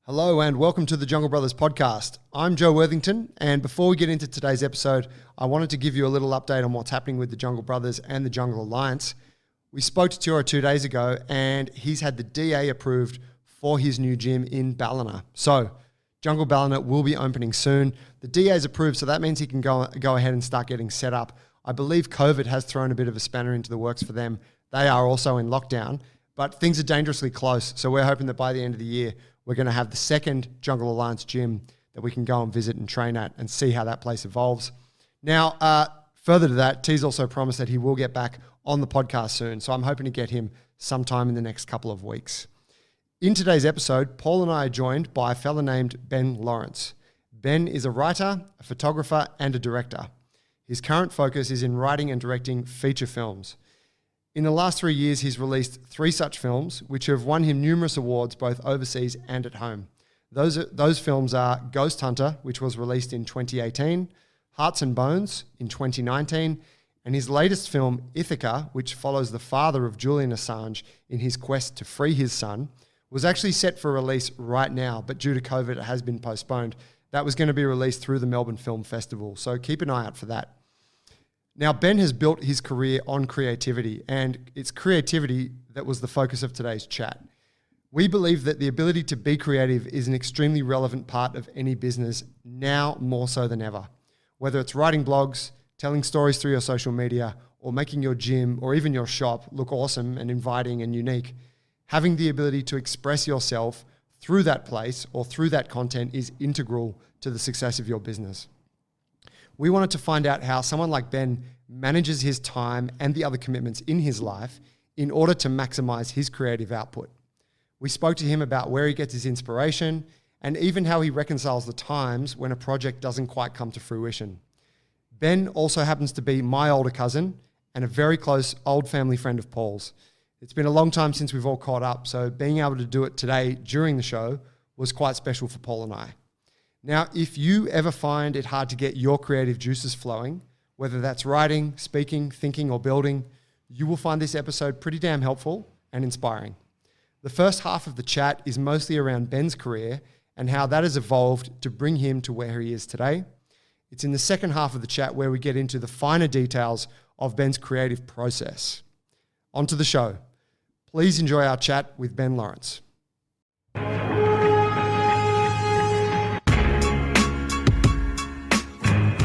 Hello and welcome to the Jungle Brothers podcast. I'm Joe Worthington, and before we get into today's episode, I wanted to give you a little update on what's happening with the Jungle Brothers and the Jungle Alliance. We spoke to Turo 2 days ago, and he's had the DA approved for his new gym in Ballina. So, Jungle Ballina will be opening soon. The DA is approved, so that means he can go ahead and start getting set up. I believe COVID has thrown a bit of a spanner into the works for them. They are also in lockdown, but things are dangerously close. So we're hoping that by the end of the year, we're going to have the second Jungle Alliance gym that we can go and visit and train at and see how that place evolves. Now, further to that, T's also promised that he will get back on the podcast soon. So I'm hoping to get him sometime in the next couple of weeks. In today's episode, Paul and I are joined by a fella named Ben Lawrence. Ben is a writer, a photographer, and a director. His current focus is in writing and directing feature films. In the last 3 years, he's released 3 such films, which have won him numerous awards, both overseas and at home. Those films are Ghost Hunter, which was released in 2018, Hearts and Bones in 2019, and his latest film, Ithaca, which follows the father of Julian Assange in his quest to free his son, was actually set for release right now, but due to COVID, it has been postponed. That was going to be released through the Melbourne Film Festival, so keep an eye out for that. Now, Ben has built his career on creativity, and it's creativity that was the focus of today's chat. We believe that the ability to be creative is an extremely relevant part of any business, now more so than ever. Whether it's writing blogs, telling stories through your social media, or making your gym or even your shop look awesome and inviting and unique, having the ability to express yourself through that place or through that content is integral to the success of your business. We wanted to find out how someone like Ben manages his time and the other commitments in his life in order to maximize his creative output. We spoke to him about where he gets his inspiration and even how he reconciles the times when a project doesn't quite come to fruition. Ben also happens to be my older cousin and a very close old family friend of Paul's. It's been a long time since we've all caught up, so being able to do it today during the show was quite special for Paul and I. Now, if you ever find it hard to get your creative juices flowing, whether that's writing, speaking, thinking, or building, you will find this episode pretty damn helpful and inspiring. The first half of the chat is mostly around Ben's career and how that has evolved to bring him to where he is today. It's in the second half of the chat where we get into the finer details of Ben's creative process. On to the show. Please enjoy our chat with Ben Lawrence.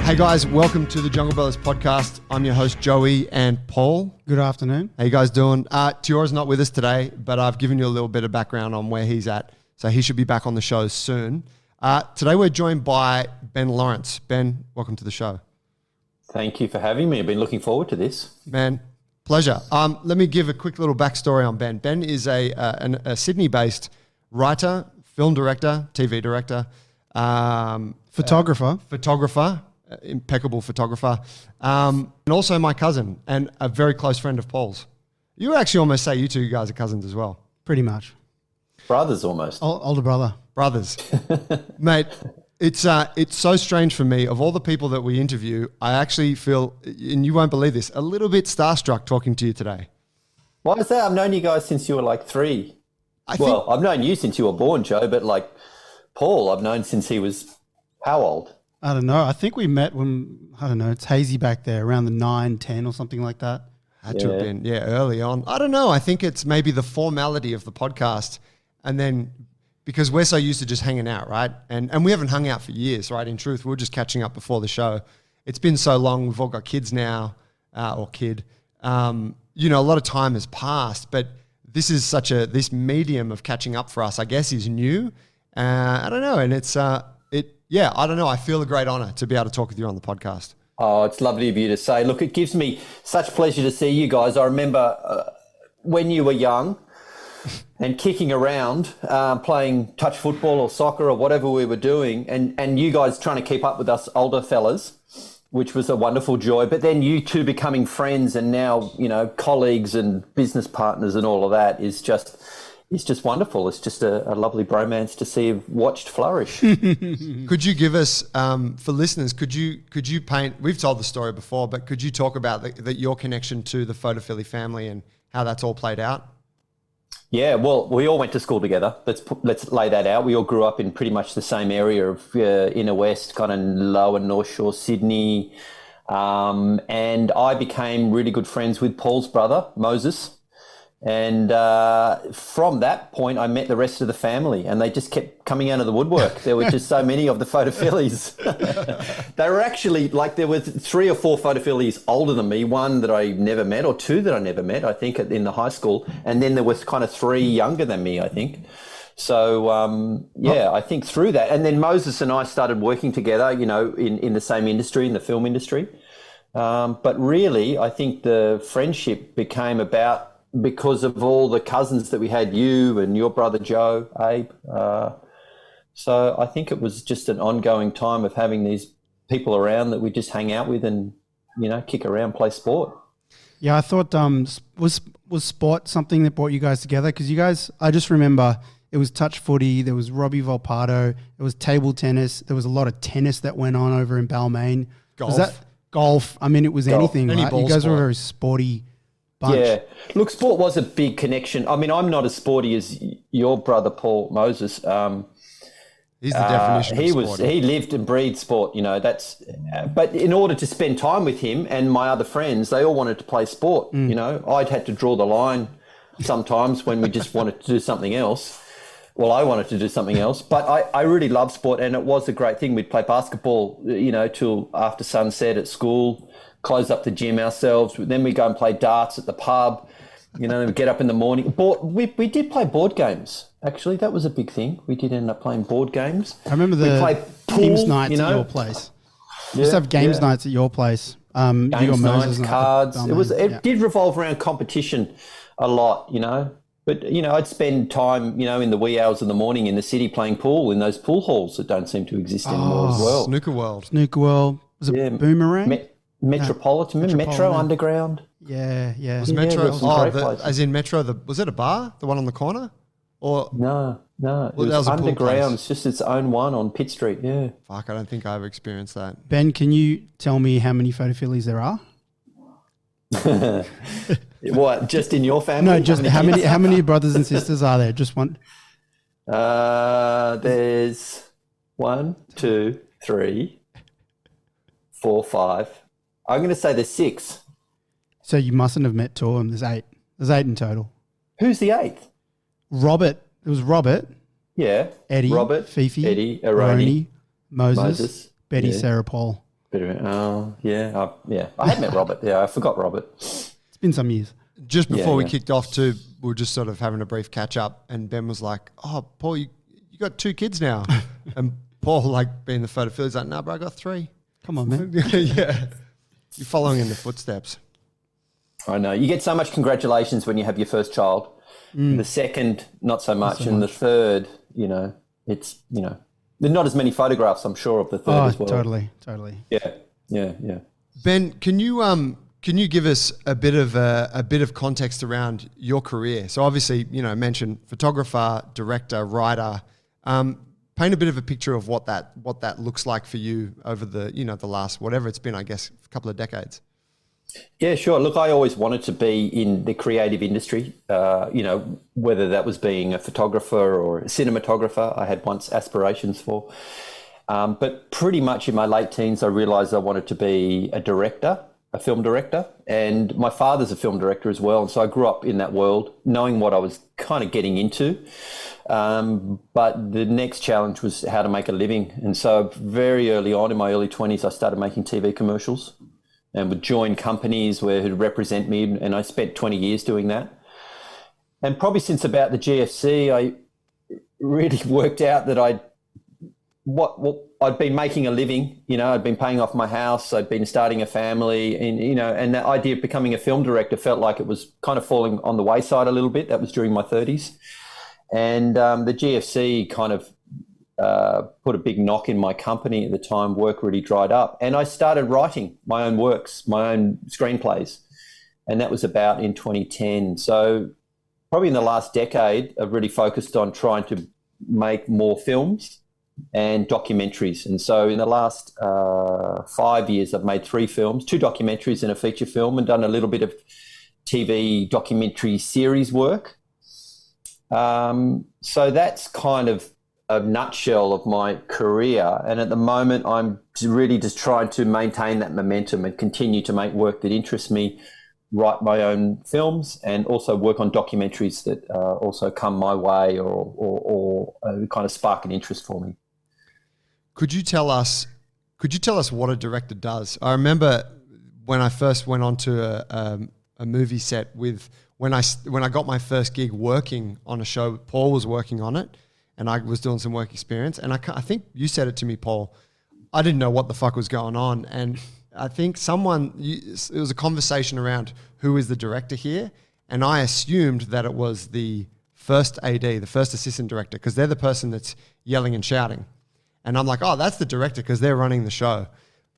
Hey guys, welcome to the Jungle Brothers podcast. I'm your host, Joey and Paul. Good afternoon. How you guys doing? Tiora's not with us today, but I've given you a little bit of background on where he's at, so he should be back on the show soon. Today we're joined by Ben Lawrence. Ben, welcome to the show. Thank you for having me. I've been looking forward to this. Man, pleasure. Let me give a quick little backstory on Ben. Ben is a Sydney-based writer, film director, TV director, photographer, impeccable photographer, and also my cousin and a very close friend of Paul's. You would actually almost say you two guys are cousins as well. Pretty much. Brothers almost. Older brother. Brothers. Mate, it's so strange for me. Of all the people that we interview, I actually feel, and you won't believe this, a little bit starstruck talking to you today. Why is that? I've known you guys since you were like 3. I've known you since you were born, Joe, but like Paul, I've known since he was how old? I don't know. I think we met when, I don't know, it's hazy back there, around the 9, 10 or something like that. Had to have been, early on. I don't know. I think it's maybe the formality of the podcast. And then because we're so used to just hanging out, right? And we haven't hung out for years, right? In truth, we were just catching up before the show. It's been so long. We've all got kids now, or kid. A lot of time has passed, but this is this medium of catching up for us, I guess, is new. I don't know. And it's, I don't know. I feel a great honor to be able to talk with you on the podcast. Oh, it's lovely of you to say. Look, it gives me such pleasure to see you guys. I remember when you were young and kicking around, playing touch football or soccer or whatever we were doing, and you guys trying to keep up with us older fellas, which was a wonderful joy. But then you two becoming friends and now, colleagues and business partners and all of that is just wonderful. It's just a lovely bromance to see watched flourish. Could you give us, for listeners, could you paint, we've told the story before, but could you talk about your connection to the Photophilia family and how that's all played out? Yeah, well, we all went to school together. Let's lay that out. We all grew up in pretty much the same area of inner west, kind of lower North Shore, Sydney. And I became really good friends with Paul's brother, Moses. And from that point, I met the rest of the family, and they just kept coming out of the woodwork. There were just so many of the photophilies. They were actually there were 3 or 4 photophilies older than me, one that I never met, or 2 that I never met, I think, in the high school. And then there was kind of 3 younger than me, I think. So, I think through that. And then Moses and I started working together, in the same industry, in the film industry. But really, I think the friendship became about because of all the cousins that we had, you and your brother Joe, Abe. So I think it was just an ongoing time of having these people around that we just hang out with and, kick around, play sport. Yeah, I thought was sport something that brought you guys together? Because you guys, I just remember it was touch footy, there was Robbie Volpato, it was table tennis, there was a lot of tennis that went on over in Balmain. Golf. Was that golf? I mean, it was anything, Any right? ball You guys sport. were a very sporty bunch. Yeah. Look, sport was a big connection. I mean, I'm not as sporty as your brother, Paul Moses. He's the definition of sport. He lived and breathed sport, but in order to spend time with him and my other friends, they all wanted to play sport. I'd had to draw the line sometimes when we just wanted to do something else. Well, I wanted to do something else, but I really love sport, and it was a great thing. We'd play basketball, till after sunset at school, close up the gym ourselves. Then we go and play darts at the pub. Then we get up in the morning. We did play board games. Actually, that was a big thing. We did end up playing board games. I remember we the played pool, games nights at your place. Just have games nights at your place. Games nights, cards. It did revolve around competition a lot, But, I'd spend time, in the wee hours of the morning in the city playing pool in those pool halls that don't seem to exist anymore as well. Snooker World. Snooker World. Was it Boomerang? Metropolitan. Metro Underground. Yeah. Was Metro, there was some great places. as in Metro, was it a bar? The one on the corner? Or No. It Well, that was was a pool underground. place. It's just its own one on Pitt Street, yeah. Fuck, I don't think I ever experienced that. Ben, can you tell me how many photophilies there are? What, just in your family? No, just how many brothers and sisters are there? Just one? There's 1, 2, 3, 4, 5. I'm going to say there's 6. So you mustn't have met 2 of them. There's 8. There's 8 in total. Who's the 8th? Robert. It was Robert. Yeah. Eddie. Robert. Fifi. Eddie. Aroni. Moses. Betty. Yeah. Sarah Paul. Oh, yeah. I had met Robert. Yeah, I forgot Robert. It's been some years. Just before we yeah. kicked off too, we were just sort of having a brief catch up, and Ben was like, "Oh, Paul, you got 2 kids now," and Paul, like being the photophile, he's like, "Nah, bro, I got 3." Come on, man. Yeah, you're following in the footsteps. I know. You get so much congratulations when you have your first child. The second, not so much. And the third, it's, there's not as many photographs, I'm sure, of the third as well. Totally. Yeah. Ben, can you give us a bit of context around your career? So obviously, mention photographer, director, writer. Paint a bit of a picture of what that looks like for you over the the last, whatever it's been, I guess, a couple of decades. Yeah, sure. Look, I always wanted to be in the creative industry, whether that was being a photographer or a cinematographer. I had once aspirations for. But pretty much in my late teens, I realized I wanted to be a director, a film director. And my father's a film director as well. And so I grew up in that world, knowing what I was kind of getting into. But the next challenge was how to make a living. And so very early on in my early 20s, I started making TV commercials and would join companies who'd represent me. And I spent 20 years doing that. And probably since about the GFC, I really worked out that I'd been making a living, I'd been paying off my house, I'd been starting a family, and that idea of becoming a film director felt like it was kind of falling on the wayside a little bit. That was during my 30s. And the GFC kind of put a big knock in my company at the time. Work really dried up. And I started writing my own works, my own screenplays. And that was about in 2010. So probably in the last decade, I've really focused on trying to make more films and documentaries. And so in the last 5 years, I've made 3 films, 2 documentaries and a feature film, and done a little bit of TV documentary series work. So that's kind of a nutshell of my career. And at the moment, I'm really just trying to maintain that momentum and continue to make work that interests me, write my own films, and also work on documentaries that also come my way or kind of spark an interest for me. Could you tell us what a director does? I remember when I first went onto a movie set when I got my first gig working on a show. Paul was working on it, and I was doing some work experience. And I think you said it to me, Paul. I didn't know what the fuck was going on, and I think it was a conversation around who is the director here, and I assumed that it was the first AD, the first assistant director, because they're the person that's yelling and shouting. And I'm like, oh, that's the director because they're running the show.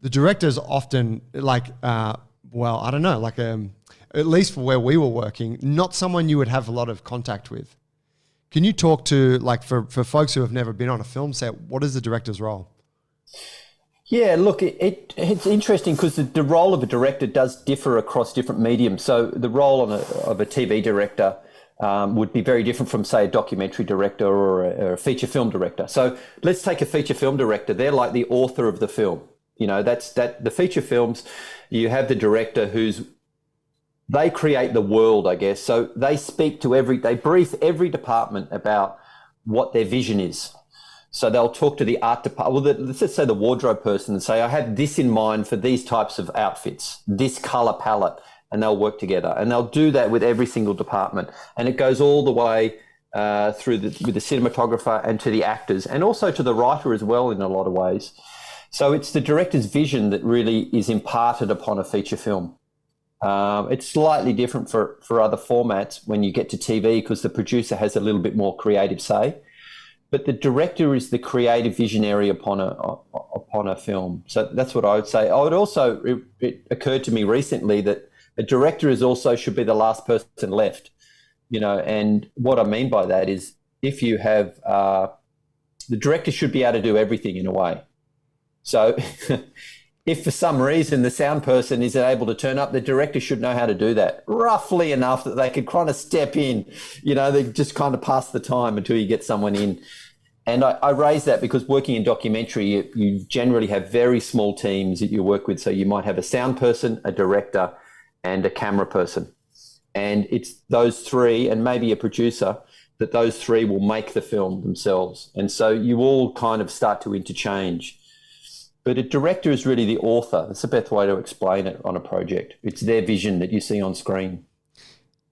The director's often like, I don't know, like at least for where we were working, not someone you would have a lot of contact with. Can you talk to, like, for folks who have never been on a film set, what is the director's role? Yeah, look, it's interesting because the role of a director does differ across different mediums. So the role of a TV director would be very different from, say, a documentary director or a feature film director. So let's take a feature film director. They're like the author of the film. You know, the feature films, you have the director they create the world, I guess. So they they brief every department about what their vision is. So they'll talk to the art department, let's just say the wardrobe person, and say, I have this in mind for these types of outfits, this color palette, and they'll work together. And they'll do that with every single department. And it goes all the way with the cinematographer and to the actors, and also to the writer as well in a lot of ways. So it's the director's vision that really is imparted upon a feature film. It's slightly different for other formats when you get to TV because the producer has a little bit more creative say. But the director is the creative visionary upon a film. So that's what I would say. It occurred to me recently that a director should be the last person left, you know. And what I mean by that is, if you have the director should be able to do everything in a way. So if for some reason the sound person isn't able to turn up, the director should know how to do that roughly enough that they could kind of step in, you know, they just kind of pass the time until you get someone in. And I raise that because working in documentary, you generally have very small teams that you work with. So you might have a sound person, a director, and a camera person. And it's those three, and maybe a producer, that those three will make the film themselves. And so you all kind of start to interchange. But a director is really the author. That's the best way to explain it on a project. It's their vision that you see on screen.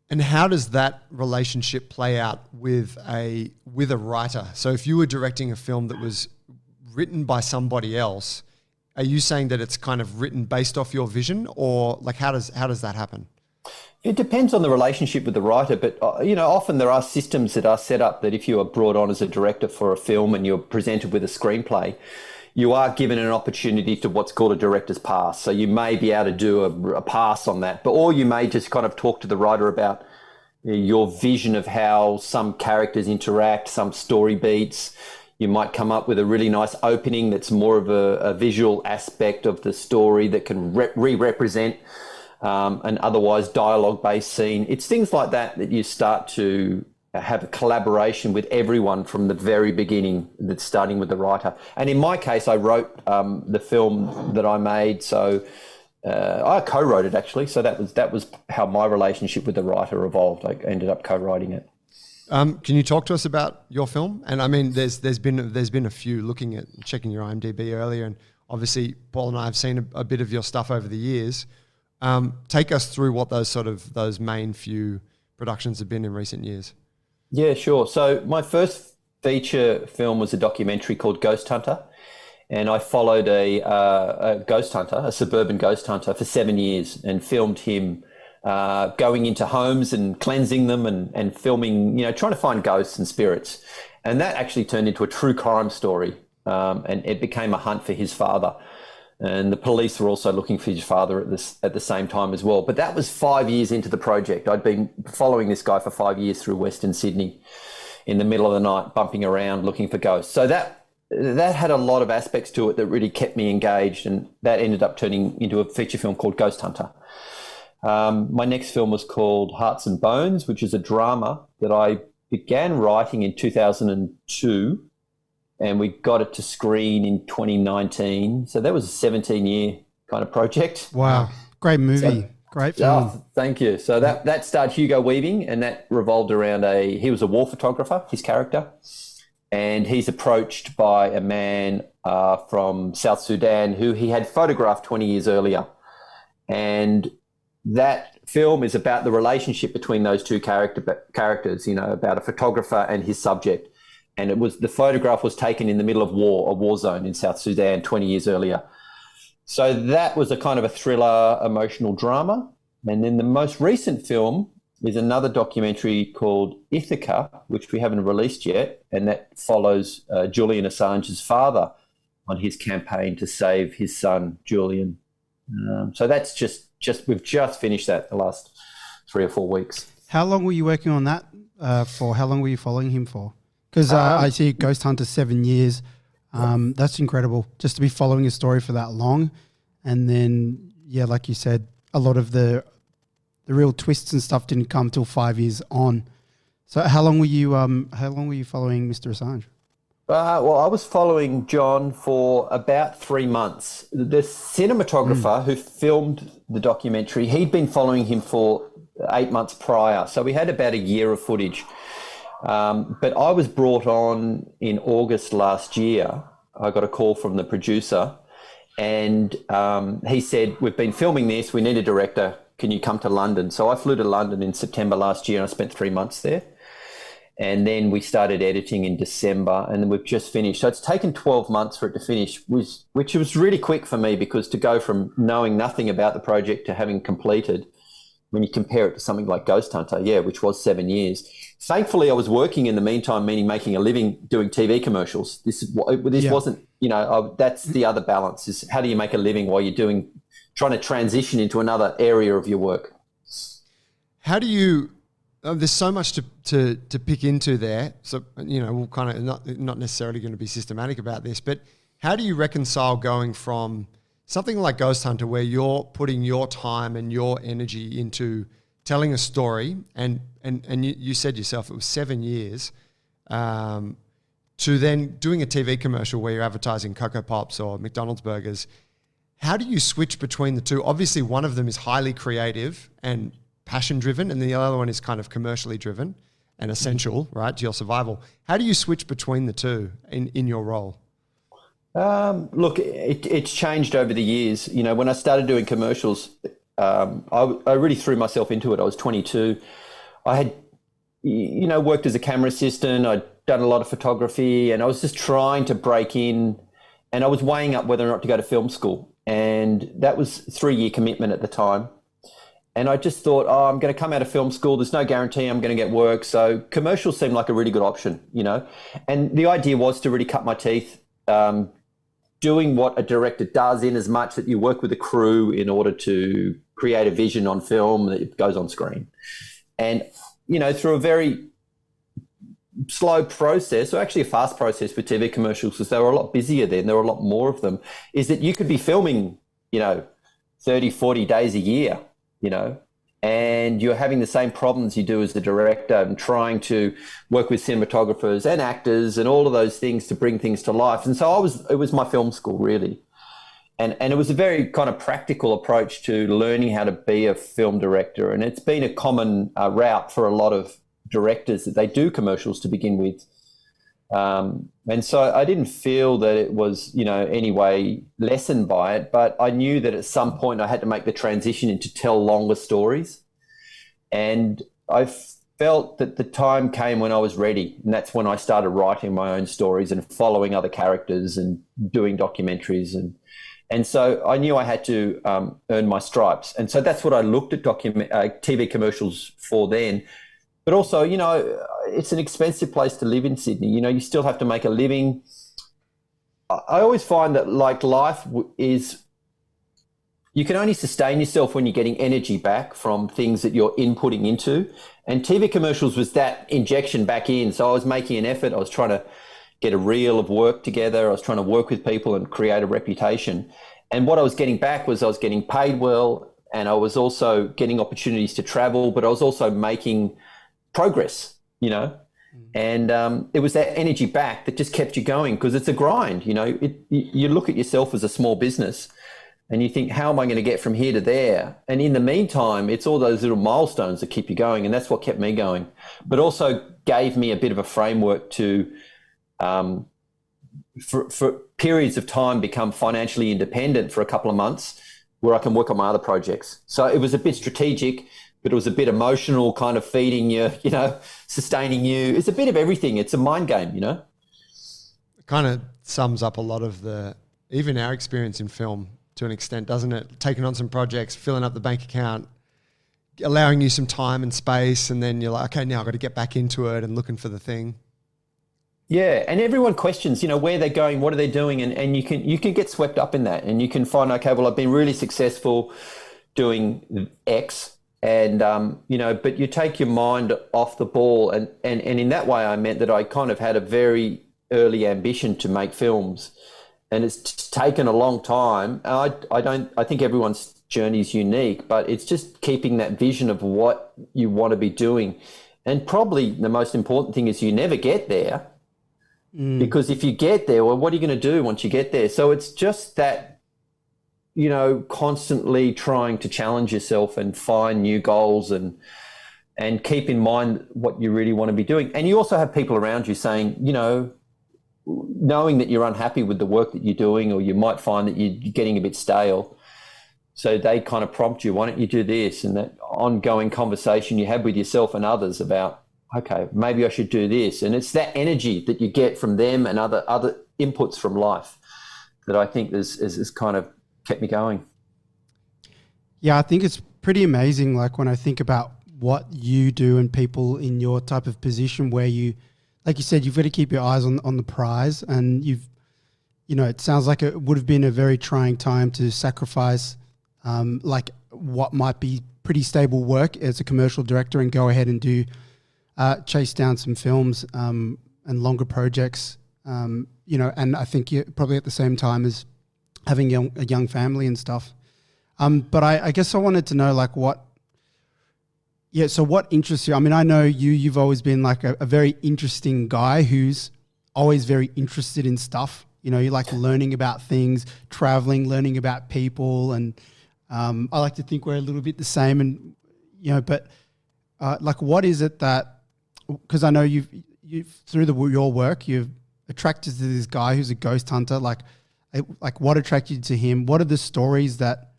And how does that relationship play out with a writer? So if you were directing a film that was written by somebody else, are you saying that it's kind of written based off your vision, or like how does that happen? It depends on the relationship with the writer, but you know, often there are systems that are set up that if you are brought on as a director for a film and you're presented with a screenplay, you are given an opportunity to what's called a director's pass. So you may be able to do a pass on that, or you may just kind of talk to the writer about your vision of how some characters interact, some story beats. You might come up with a really nice opening that's more of a visual aspect of the story that can re-represent an otherwise dialogue-based scene. It's things like that you start to have a collaboration with everyone from the very beginning, that's starting with the writer. And in my case, I wrote the film that I made, so I co-wrote it actually. So that was how my relationship with the writer evolved. I ended up co-writing it. Can you talk to us about your film? And I mean, there's been a few, looking at checking your IMDb earlier, and obviously Paul and I have seen a bit of your stuff over the years. Take us through what those main few productions have been in recent years. Yeah, sure. So my first feature film was a documentary called Ghost Hunter, and I followed a ghost hunter, a suburban ghost hunter, for 7 years, and filmed him going into homes and cleansing them and filming, you know, trying to find ghosts and spirits. And that actually turned into a true crime story, and it became a hunt for his father. And the police were also looking for his father at the same time as well. But that was 5 years into the project. I'd been following this guy for 5 years through Western Sydney in the middle of the night, bumping around looking for ghosts. So that had a lot of aspects to it that really kept me engaged, and that ended up turning into a feature film called Ghost Hunter. My next film was called Hearts and Bones, which is a drama that I began writing in 2002 and we got it to screen in 2019. So that was a 17-year kind of project. Wow. Great movie. Great film. Oh, thank you. So that starred Hugo Weaving, and that revolved around he was a war photographer, his character, and he's approached by a man from South Sudan who he had photographed 20 years earlier. And that film is about the relationship between those two characters, about a photographer and his subject. And the photograph was taken in the middle of a war zone in South Sudan 20 years earlier. So that was a kind of a thriller, emotional drama. And then the most recent film is another documentary called Ithaca, which we haven't released yet. And that follows Julian Assange's father on his campaign to save his son, Julian. So that's we've just finished that the last 3 or 4 weeks. How long were you working on that for? How long were you following him for? Because I see Ghost Hunter 7 years. That's incredible, just to be following a story for that long. And then, yeah, like you said, a lot of the real twists and stuff didn't come till 5 years on. So how long were you following Mr. Assange? Well, I was following John for about 3 months. The cinematographer who filmed the documentary, he'd been following him for 8 months prior. So we had about a year of footage. But I was brought on in August last year. I got a call from the producer and he said, we've been filming this, we need a director, can you come to London? So I flew to London in September last year and I spent 3 months there. And then we started editing in December and then we've just finished. So it's taken 12 months for it to finish, which was really quick for me because to go from knowing nothing about the project to having completed, when you compare it to something like Ghost Hunter, which was 7 years. Thankfully, I was working in the meantime, meaning making a living doing TV commercials. This wasn't, that's the other balance is how do you make a living while you're trying to transition into another area of your work? How do you, there's so much to pick into there. So, we'll kind of not necessarily going to be systematic about this, but how do you reconcile going from something like Ghost Hunter where you're putting your time and your energy into telling a story and you said yourself it was 7 years to then doing a TV commercial where you're advertising Cocoa Pops or McDonald's burgers. How do you switch between the two? Obviously, one of them is highly creative and passion-driven and the other one is kind of commercially driven and essential, right, to your survival. How do you switch between the two in your role? Look, it's changed over the years. When I started doing commercials, I really threw myself into it. I was 22. I had, worked as a camera assistant. I'd done a lot of photography and I was just trying to break in and I was weighing up whether or not to go to film school. And that was a 3-year commitment at the time. And I just thought, I'm going to come out of film school. There's no guarantee I'm going to get work. So commercials seemed like a really good option, And the idea was to really cut my teeth, doing what a director does in as much that you work with a crew in order to create a vision on film that goes on screen. And, through a very slow process, or actually a fast process with TV commercials, because they were a lot busier then, there were a lot more of them, is that you could be filming, 30, 40 days a year, and you're having the same problems you do as the director and trying to work with cinematographers and actors and all of those things to bring things to life. And so it was my film school really. And it was a very kind of practical approach to learning how to be a film director. And it's been a common route for a lot of directors that they do commercials to begin with. And so I didn't feel that it was, any way lessened by it, but I knew that at some point I had to make the transition into tell longer stories. And I felt that the time came when I was ready. And that's when I started writing my own stories and following other characters and doing documentaries. And so I knew I had to earn my stripes. And so that's what I looked at TV commercials for then. But also, it's an expensive place to live in Sydney. You still have to make a living. I always find that life is, you can only sustain yourself when you're getting energy back from things that you're inputting into. And TV commercials was that injection back in. So I was making an effort. I was trying to get a reel of work together. I was trying to work with people and create a reputation. And what I was getting back was I was getting paid well, and I was also getting opportunities to travel, but I was also making progress, And it was that energy back that just kept you going, because it's a grind. You know, you look at yourself as a small business and you think, how am I going to get from here to there? And in the meantime, it's all those little milestones that keep you going. And that's what kept me going, but also gave me a bit of a framework to, for periods of time, become financially independent for a couple of months where I can work on my other projects. So it was a bit strategic, but it was a bit emotional, kind of feeding you, you know, sustaining you. It's a bit of everything. It's a mind game, you know. It kind of sums up a lot of even our experience in film to an extent, doesn't it? Taking on some projects, filling up the bank account, allowing you some time and space, and then you're like, okay, now I've got to get back into it and looking for the thing. Yeah, and everyone questions, you know, where they're going, what are they doing, and you can get swept up in that, and you can find, okay, well, I've been really successful doing X, and you know, but you take your mind off the ball, and in that way, I meant that I kind of had a very early ambition to make films, and it's taken a long time. I think everyone's journey is unique, but it's just keeping that vision of what you want to be doing, and probably the most important thing is you never get there. Because if you get there, well, what are you going to do once you get there? So it's just that, you know, constantly trying to challenge yourself and find new goals and keep in mind what you really want to be doing. And you also have people around you saying, you know, knowing that you're unhappy with the work that you're doing, or you might find that you're getting a bit stale. So they kind of prompt you, why don't you do this? And that ongoing conversation you have with yourself and others about, okay, maybe I should do this. And it's that energy that you get from them and other inputs from life that I think is kind of kept me going. Yeah, I think it's pretty amazing. Like when I think about what you do and people in your type of position where you, like you said, you've got to keep your eyes on the prize, and you know, it sounds like it would have been a very trying time to sacrifice like what might be pretty stable work as a commercial director and go ahead and do chase down some films and longer projects, you know, and I think you're probably at the same time as having a young family and stuff. But I guess I wanted to know, like, what interests you? I mean, I know you've always been like a very interesting guy who's always very interested in stuff. You know, you like learning about things, traveling, learning about people. And I like to think we're a little bit the same, and, you know, but like, what is it that, because I know you've through your work, you've attracted to this guy who's a ghost hunter. Like what attracted you to him? What are the stories that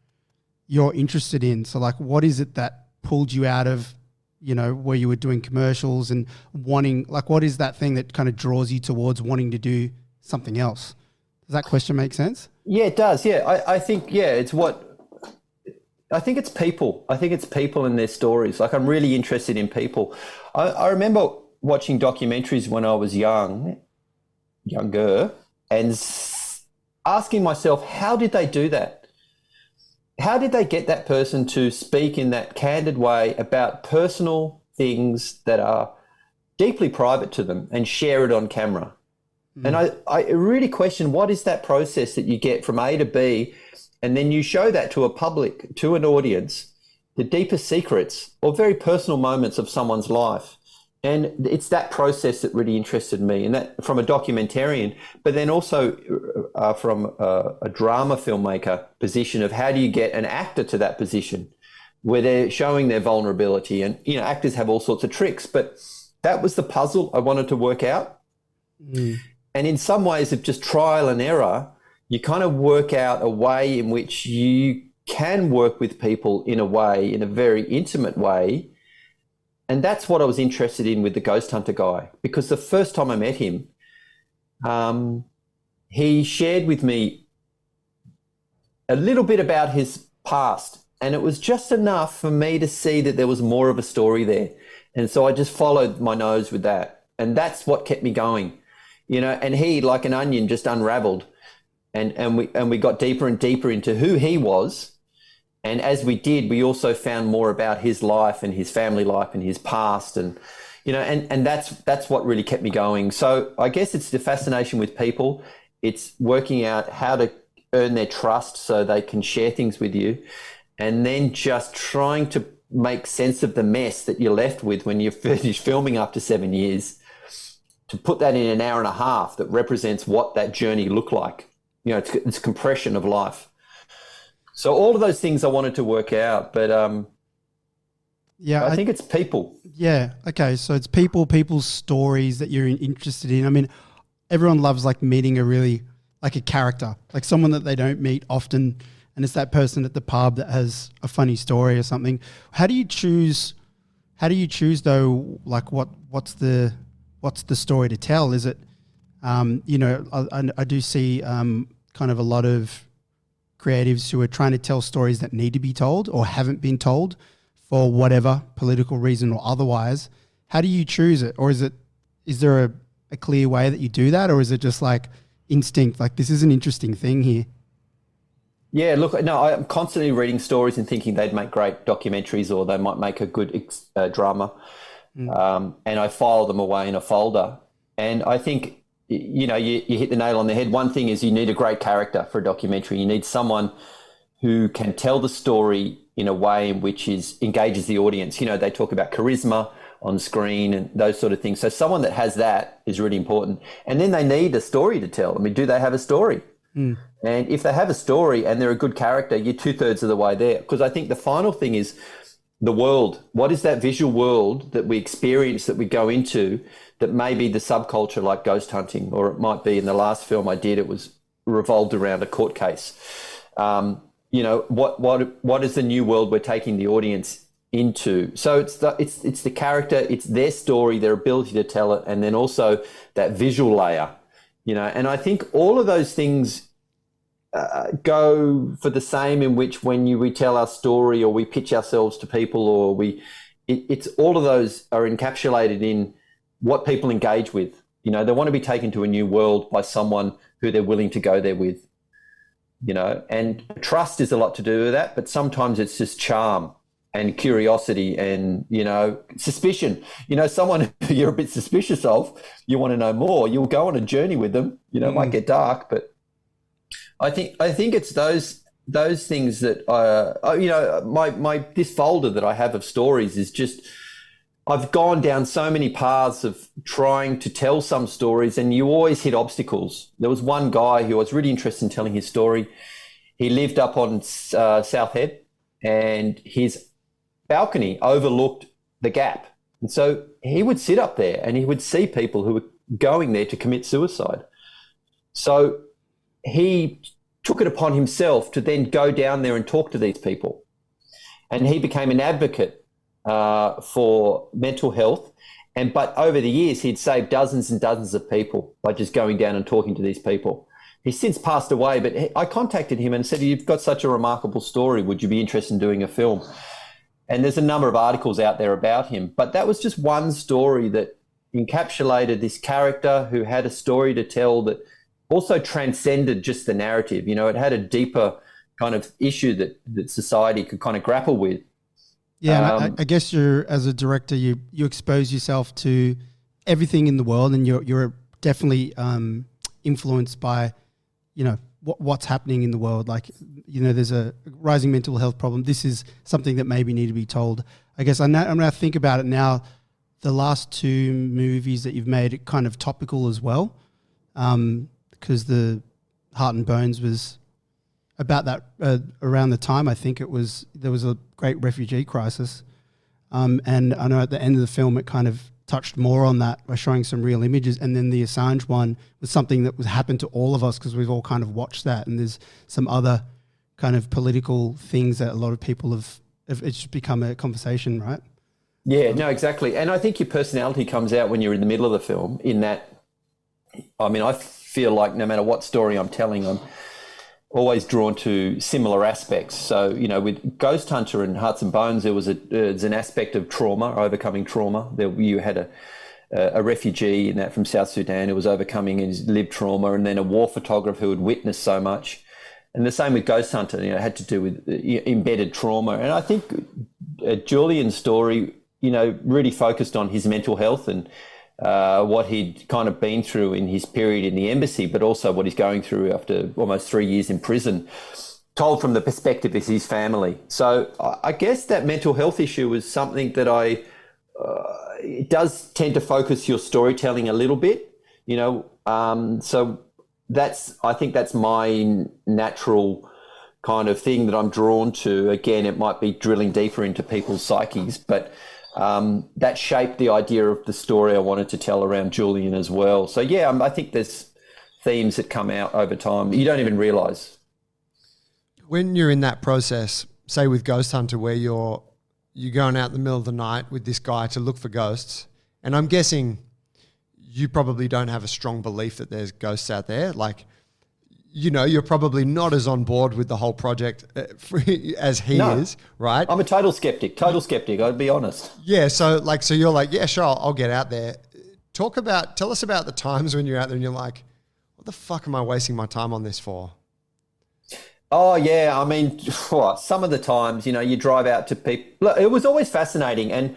you're interested in? So like, what is it that pulled you out of, you know, where you were doing commercials and wanting, like, what is that thing that kind of draws you towards wanting to do something else? Does that question make sense? Yeah, it does. Yeah, I think, yeah, I think it's people. I think it's people and their stories. Like, I'm really interested in people. I remember watching documentaries when I was younger, and asking myself, how did they do that? How did they get that person to speak in that candid way about personal things that are deeply private to them and share it on camera? And I really question, what is that process that you get from A to B, and then you show that to a public, to an audience, the deepest secrets or very personal moments of someone's life. And it's that process that really interested me, and that from a documentarian, but then also from a drama filmmaker position of how do you get an actor to that position where they're showing their vulnerability. And, you know, actors have all sorts of tricks, but that was the puzzle I wanted to work out. And in some ways of just trial and error, you kind of work out a way in which you can work with people in a very intimate way. And that's what I was interested in with the Ghost Hunter guy, because the first time I met him, he shared with me a little bit about his past, and it was just enough for me to see that there was more of a story there. And so I just followed my nose with that, and that's what kept me going, you know. And he, like an onion, just unraveled, and we got deeper and deeper into who he was. And as we did, we also found more about his life and his family life and his past, and, you know, and that's what really kept me going. So I guess it's the fascination with people. It's working out how to earn their trust so they can share things with you, and then just trying to make sense of the mess that you're left with when you're finished filming after 7 years. to put that in an hour and a half that represents what that journey looked like. You know, it's compression of life. So all of those things I wanted to work out, but yeah, I think it's people. Yeah. Okay. So it's people's stories that you're interested in. I mean, everyone loves like meeting like a character, like someone that they don't meet often. And it's that person at the pub that has a funny story or something. How do you choose though, like what's the story to tell? Is it, you know, I do see kind of a lot of creatives who are trying to tell stories that need to be told or haven't been told for whatever political reason or otherwise. How do you choose it? Or is there a clear way that you do that? Or is it just like instinct, like this is an interesting thing here? Yeah, look, no, I'm constantly reading stories and thinking they'd make great documentaries or they might make a good drama. And I file them away in a folder. And I think, you know, you hit the nail on the head. One thing is you need a great character for a documentary. You need someone who can tell the story in a way in which engages the audience. You know, they talk about charisma on screen and those sort of things. So someone that has that is really important. And then they need a story to tell. I mean, do they have a story? And if they have a story and they're a good character, you're 2/3 of the way there. Because I think the final thing is the world. What is that visual world that we experience, that we go into, that may be the subculture like ghost hunting, or it might be in the last film I did, it was revolved around a court case. You know, what is the new world we're taking the audience into? So it's the character, it's their story, their ability to tell it, and then also that visual layer, you know. And I think all of those things go for the same, in which when we tell our story or we pitch ourselves to people, or it's all of those are encapsulated in what people engage with. You know, they want to be taken to a new world by someone who they're willing to go there with, you know. And trust is a lot to do with that, but sometimes it's just charm and curiosity and, you know, suspicion. You know, someone who you're a bit suspicious of, you want to know more, you'll go on a journey with them. You know, it might get dark, but I think it's those things that you know, my this folder that I have of stories is just, I've gone down so many paths of trying to tell some stories, and you always hit obstacles. There was one guy who I was really interested in telling his story. He lived up on South Head, and his balcony overlooked the Gap. And so he would sit up there and he would see people who were going there to commit suicide. So he took it upon himself to then go down there and talk to these people. And he became an advocate for mental health. But over the years, he'd saved dozens and dozens of people by just going down and talking to these people. He's since passed away, but I contacted him and said, "You've got such a remarkable story. Would you be interested in doing a film?" And there's a number of articles out there about him. But that was just one story that encapsulated this character who had a story to tell that also transcended just the narrative. You know, it had a deeper kind of issue that society could kind of grapple with. Yeah, and I guess as a director, you expose yourself to everything in the world, and you're definitely influenced by, you know, what's happening in the world. Like, you know, there's a rising mental health problem. This is something that maybe need to be told. I guess I'm going to think about it now. The last two movies that you've made are kind of topical as well, because the Heart and Bones was about that around the time, I think there was a great refugee crisis. And I know at the end of the film, it kind of touched more on that by showing some real images. And then the Assange one was something that was happened to all of us because we've all kind of watched that. And there's some other kind of political things that a lot of people have it's just become a conversation, right? Yeah, no, exactly. And I think your personality comes out when you're in the middle of the film, in that, I mean, I feel like no matter what story I'm telling, I'm always drawn to similar aspects. So, you know, with Ghost Hunter and Hearts and Bones, there's an aspect of trauma, overcoming trauma. You had a refugee in that from South Sudan who was overcoming his lived trauma, and then a war photographer who had witnessed so much. And the same with Ghost Hunter, you know, it had to do with embedded trauma. And I think Julian's story, you know, really focused on his mental health and what he'd kind of been through in his period in the embassy, but also what he's going through after almost 3 years in prison, told from the perspective of his family. So I guess that mental health issue was something that I it does tend to focus your storytelling a little bit, you know. So I think that's my natural kind of thing that I'm drawn to. Again, it might be drilling deeper into people's psyches, but that shaped the idea of the story I wanted to tell around Julian as well. So yeah, I think there's themes that come out over time you don't even realize. When you're in that process, say with Ghost Hunter, where you're going out in the middle of the night with this guy to look for ghosts, and I'm guessing you probably don't have a strong belief that there's ghosts out there. Like, you know, you're probably not as on board with the whole project as he is, right? I'm a total skeptic, I'd be honest. Yeah, so you're like, yeah, sure, I'll get out there. Tell us about the times when you're out there and you're like, what the fuck am I wasting my time on this for? Oh, yeah. I mean, some of the times, you know, you drive out to people. It was always fascinating. And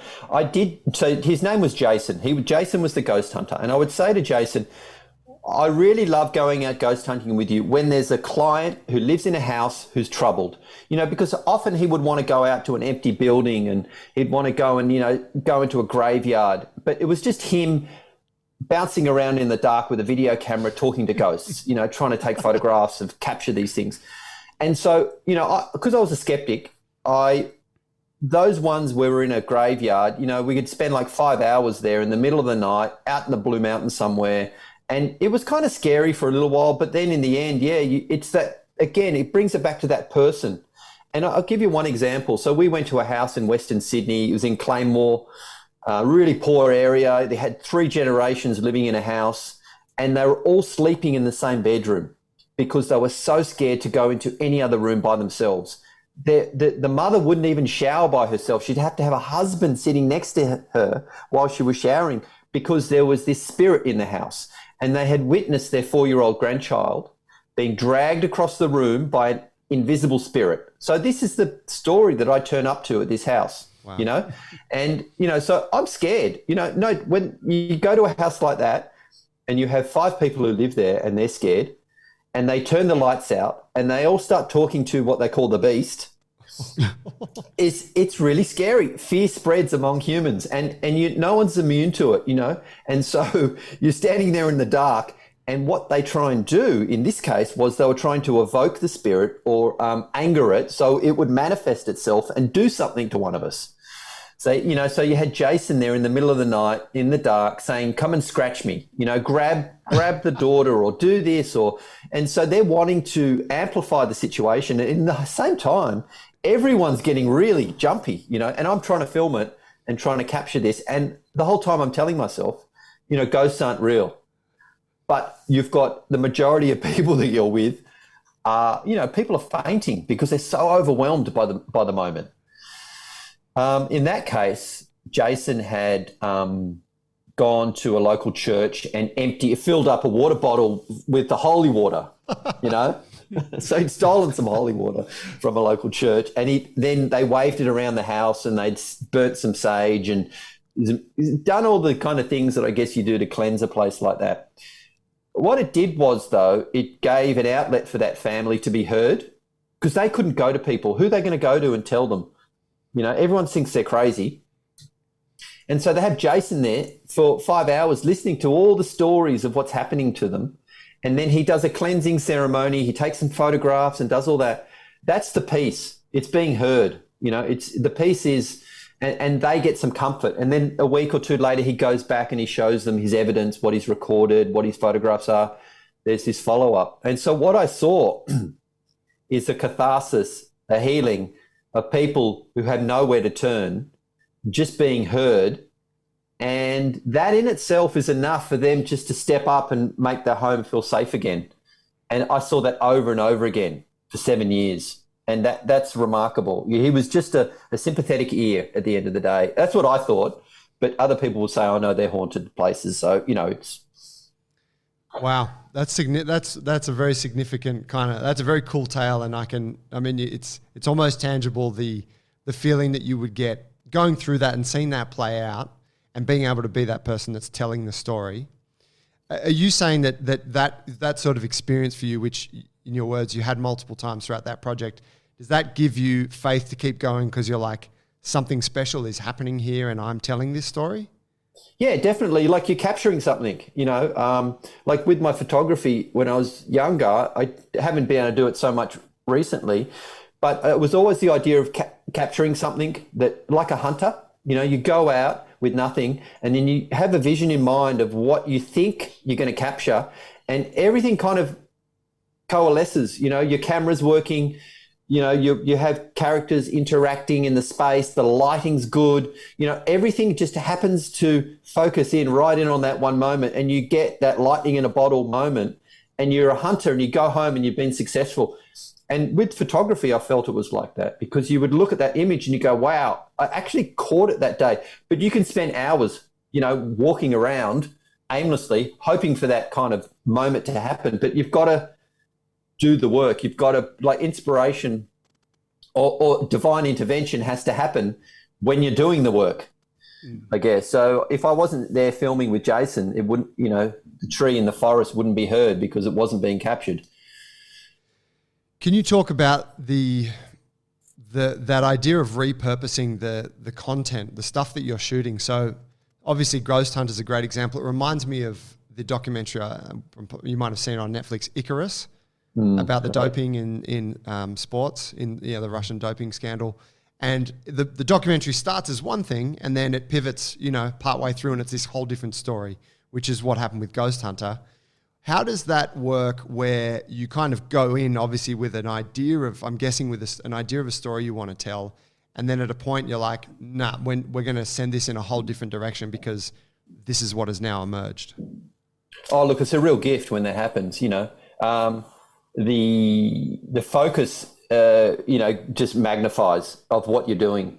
so his name was Jason. Jason was the ghost hunter. And I would say to Jason, I really love going out ghost hunting with you when there's a client who lives in a house who's troubled, you know, because often he would want to go out to an empty building and he'd want to go and, you know, go into a graveyard. But it was just him bouncing around in the dark with a video camera, talking to ghosts, you know, trying to take photographs and capture these things. And so, you know, because I was a skeptic, those ones where we're in a graveyard, you know, we could spend like 5 hours there in the middle of the night, out in the Blue Mountains somewhere. And it was kind of scary for a little while, but then in the end, yeah, it's that, again, it brings it back to that person. And I'll give you one example. So we went to a house in Western Sydney. It was in Claymore, really poor area. They had 3 generations living in a house, and they were all sleeping in the same bedroom because they were so scared to go into any other room by themselves. The mother wouldn't even shower by herself. She'd have to have a husband sitting next to her while she was showering because there was this spirit in the house. And they had witnessed their 4-year-old grandchild being dragged across the room by an invisible spirit. So this is the story that I turn up to at this house, wow. You know? And, you know, so I'm scared. You know, no, when you go to a house like that and you have 5 people who live there and they're scared and they turn the lights out and they all start talking to what they call the beast, it's really scary. Fear spreads among humans and no one's immune to it, you know? And so you're standing there in the dark, and what they try and do in this case was they were trying to evoke the spirit or anger it so it would manifest itself and do something to one of us. So, you know, so you had Jason there in the middle of the night in the dark saying, come and scratch me, you know, grab the daughter or do this and so they're wanting to amplify the situation. And in the same time, everyone's getting really jumpy, you know, and I'm trying to film it and trying to capture this. And the whole time I'm telling myself, you know, ghosts aren't real. But you've got the majority of people that you're with, you know, people are fainting because they're so overwhelmed by the moment. In that case, Jason had gone to a local church and filled up a water bottle with the holy water, you know. So he'd stolen some holy water from a local church, and then they waved it around the house, and they'd burnt some sage and done all the kind of things that I guess you do to cleanse a place like that. What it did was, though, it gave an outlet for that family to be heard because they couldn't go to people. Who are they going to go to and tell them? You know, everyone thinks they're crazy. And so they have Jason there for 5 hours listening to all the stories of what's happening to them. And then he does a cleansing ceremony. He takes some photographs and does all that. That's the piece. It's being heard. You know, the piece is, and they get some comfort. And then a week or two later, he goes back and he shows them his evidence, what he's recorded, what his photographs are. There's this follow-up. And so what I saw is a catharsis, a healing of people who have nowhere to turn, just being heard. And that in itself is enough for them just to step up and make their home feel safe again. And I saw that over and over again for 7 years. And that's remarkable. He was just a sympathetic ear at the end of the day. That's what I thought. But other people will say, oh, no, they're haunted places. So, you know, it's... Wow. That's a very significant that's a very cool tale. And it's almost tangible, the feeling that you would get going through that and seeing that play out and being able to be that person that's telling the story. Are you saying that sort of experience for you, which in your words you had multiple times throughout that project, does that give you faith to keep going because you're like, something special is happening here and I'm telling this story? Yeah, definitely. Like you're capturing something, like with my photography when I was younger, I haven't been able to do it so much recently, but it was always the idea of capturing something that, like a hunter, you go out with nothing and then you have a vision in mind of what you think you're going to capture, and everything kind of coalesces. Your camera's working, you have characters interacting in the space, the lighting's good, everything just happens to focus right in on that one moment, and you get that lightning in a bottle moment, and you're a hunter and you go home and you've been successful. And with photography, I felt it was like that, because you would look at that image and you go, wow, I actually caught it that day. But you can spend hours, walking around aimlessly, hoping for that kind of moment to happen. But you've got to do the work. You've got to, like, inspiration or divine intervention has to happen when you're doing the work, I guess. So if I wasn't there filming with Jason, it wouldn't, the tree in the forest wouldn't be heard because it wasn't being captured. Can you talk about that idea of repurposing the content, the stuff that you're shooting? So obviously Ghost Hunt is a great example. It reminds me of the documentary you might have seen on Netflix, Icarus, about the doping in sports, the Russian doping scandal. And the documentary starts as one thing and then it pivots, partway through, and it's this whole different story, which is what happened with Ghost Hunter. How does that work where you kind of go in, obviously, with an idea of, I'm guessing with an idea of a story you want to tell, and then at a point you're like, nah, we're going to send this in a whole different direction because this is what has now emerged? Oh, look, it's a real gift when that happens, the focus, just magnifies of what you're doing,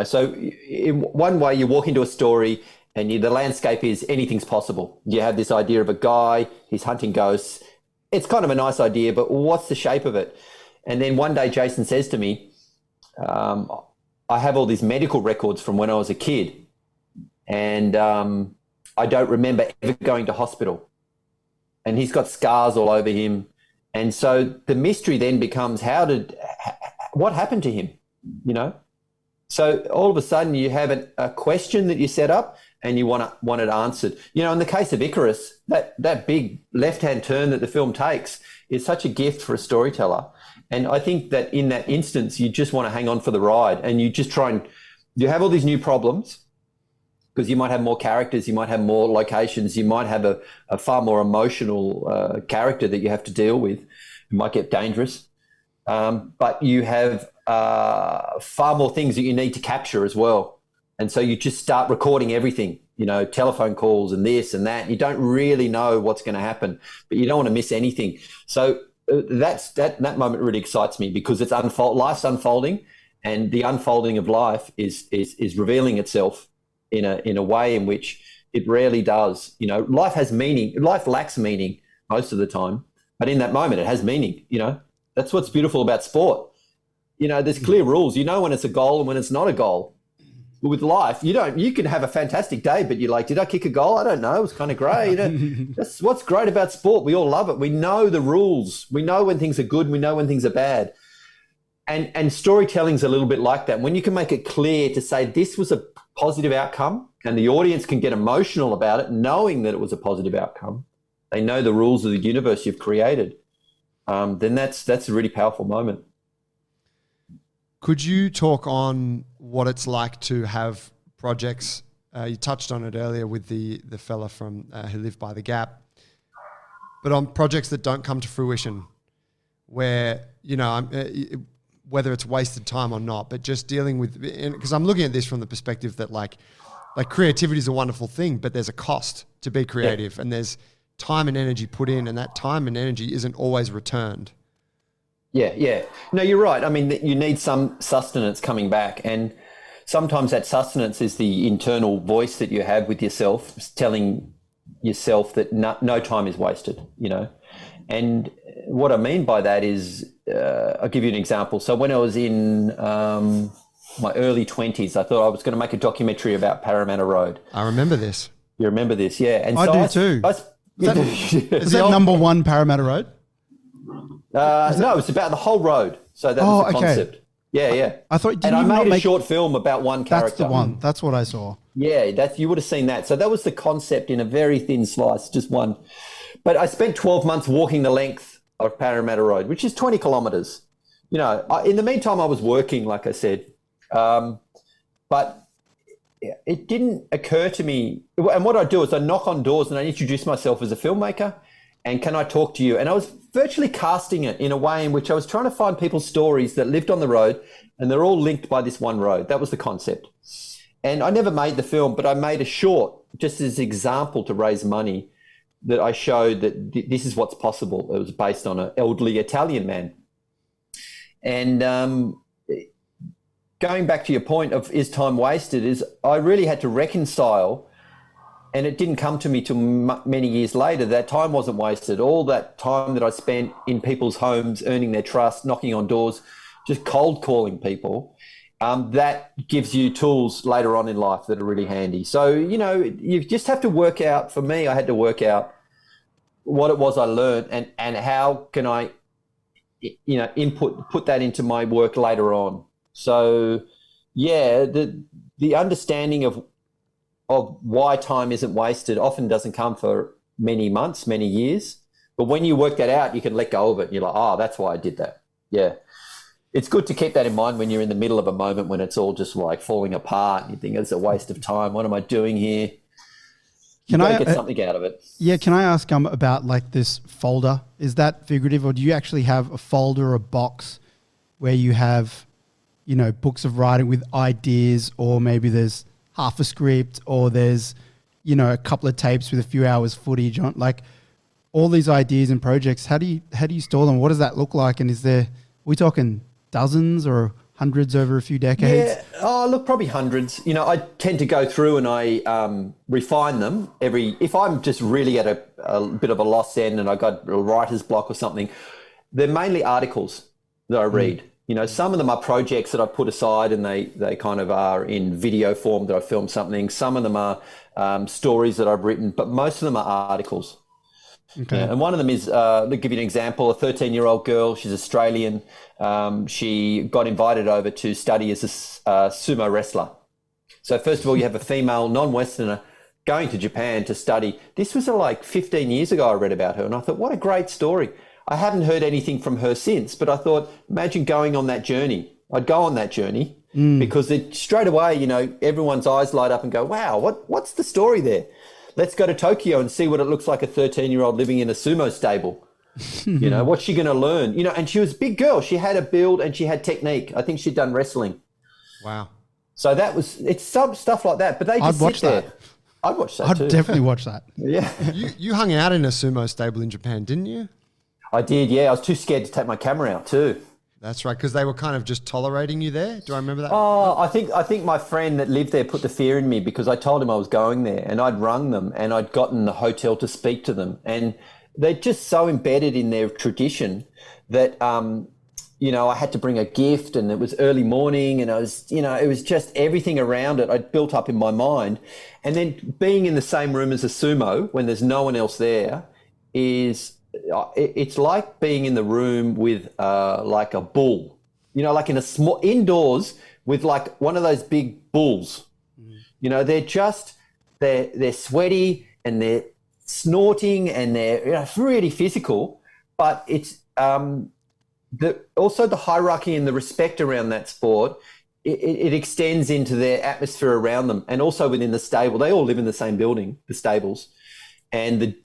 So in one way, you walk into a story and the landscape is anything's possible. You have this idea of a guy, he's hunting ghosts. It's kind of a nice idea, but what's the shape of it? And then one day Jason says to me, I have all these medical records from when I was a kid, and I don't remember ever going to hospital. And he's got scars all over him. And so the mystery then becomes, what happened to him, So all of a sudden you have a question that you set up and you want it answered. In the case of Icarus, that big left-hand turn that the film takes is such a gift for a storyteller. And I think that in that instance, you just want to hang on for the ride, and you just you have all these new problems because you might have more characters, you might have more locations, you might have a far more emotional character that you have to deal with. It might get dangerous. But you have far more things that you need to capture as well. And so you just start recording everything, telephone calls and this and that. You don't really know what's going to happen, but you don't want to miss anything. So that moment really excites me because it's life's unfolding, and the unfolding of life is revealing itself in a way in which it rarely does. Life has meaning. Life lacks meaning most of the time, but in that moment it has meaning. That's what's beautiful about sport. There's clear rules. When it's a goal and when it's not a goal. But with life, you can have a fantastic day, but you're like, did I kick a goal? I don't know. It was kind of great. That's what's great about sport. We all love it. We know the rules. We know when things are good. We know when things are bad. And storytelling's a little bit like that. When you can make it clear to say this was a positive outcome and the audience can get emotional about it, knowing that it was a positive outcome, they know the rules of the universe you've created, then that's a really powerful moment. Could you talk on what it's like to have projects? You touched on it earlier with the fella from who lived by the Gap, but on projects that don't come to fruition, where whether it's wasted time or not, but just dealing with, because I'm looking at this from the perspective that like creativity is a wonderful thing, but there's a cost to be creative, and there's time and energy put in, and that time and energy isn't always returned. Yeah. No, you're right. I mean, you need some sustenance coming back, and sometimes that sustenance is the internal voice that you have with yourself, telling yourself that no time is wasted, And what I mean by that is, I'll give you an example. So when I was in my early 20s, I thought I was going to make a documentary about Parramatta Road. I remember this. You remember this, yeah. And I do too. Is that number one Parramatta Road? No, it's about the whole road. So that was the concept. Yeah. I thought, and I made a short film about one character. That's the one. That's what I saw. Yeah, you would have seen that. So that was the concept in a very thin slice, just one. But I spent 12 months walking the length of Parramatta Road, which is 20 kilometres. You know, in the meantime, I was working, like I said. But it didn't occur to me. And what I do is I knock on doors and I introduce myself as a filmmaker. And can I talk to you? And I was virtually casting it in a way in which I was trying to find people's stories that lived on the road, and they're all linked by this one road. That was the concept. And I never made the film, but I made a short just as an example to raise money that I showed that this is what's possible. It was based on an elderly Italian man. And going back to your point of is time wasted, is I really had to reconcile. And it didn't come to me till many years later that time wasn't wasted. All that time that I spent in people's homes, earning their trust, knocking on doors, just cold calling people, that gives you tools later on in life that are really handy. So, you know, you just have to work out, for me, I had to work out what it was I learned and how can I, you know, put that into my work later on. So, yeah, the understanding of why time isn't wasted often doesn't come for many months, many years. But when you work that out, you can let go of it. And you're like, oh, that's why I did that. Yeah. It's good to keep that in mind when you're in the middle of a moment when it's all just like falling apart and you think it's a waste of time. What am I doing here? Can I get something out of it? Yeah. Can I ask about like this folder? Is that figurative, or do you actually have a folder or a box where you have, you know, books of writing with ideas, or maybe there's half a script, or there's, you know, a couple of tapes with a few hours footage on, like all these ideas and projects? How do you store them? What does that look like? And are we talking dozens or hundreds over a few decades? Yeah, oh, look, probably hundreds. You know, I tend to go through and I refine them if I'm just really at a bit of a lost end and I got a writer's block or something, they're mainly articles that I read. You know, some of them are projects that I put aside and they kind of are in video form that I filmed something. Some of them are stories that I've written, but most of them are articles. Okay. Yeah, and one of them is, to give you an example, a 13-year-old girl, she's Australian. She got invited over to study as a sumo wrestler. So first of all, you have a female non-Westerner going to Japan to study. This was like 15 years ago I read about her, and I thought, what a great story. I haven't heard anything from her since, but I thought, imagine going on that journey. I'd go on that journey because it straight away, you know, everyone's eyes light up and go, wow, what's the story there? Let's go to Tokyo and see what it looks like a 13-year-old living in a sumo stable. You know, what's she going to learn? You know, and she was a big girl. She had a build and she had technique. I think she'd done wrestling. Wow. So it's some stuff like that, but they just sit there. I'd watch that too. I'd definitely watch that. Yeah. You hung out in a sumo stable in Japan, didn't you? I did, yeah. I was too scared to take my camera out too. That's right, because they were kind of just tolerating you there. Do I remember that? Oh, I think my friend that lived there put the fear in me because I told him I was going there, and I'd rung them and I'd gotten the hotel to speak to them, and they're just so embedded in their tradition that you know, I had to bring a gift, and it was early morning, and I was, you know, it was just everything around it I'd built up in my mind, and then being in the same room as a sumo when there's no one else there is. It's like being in the room with like a bull, you know, like in a small indoors with like one of those big bulls. You know, they're sweaty and they're snorting and they're, you know, really physical, but it's also the hierarchy and the respect around that sport. It extends into their atmosphere around them, and also within the stable. They all live in the same building, the stables, and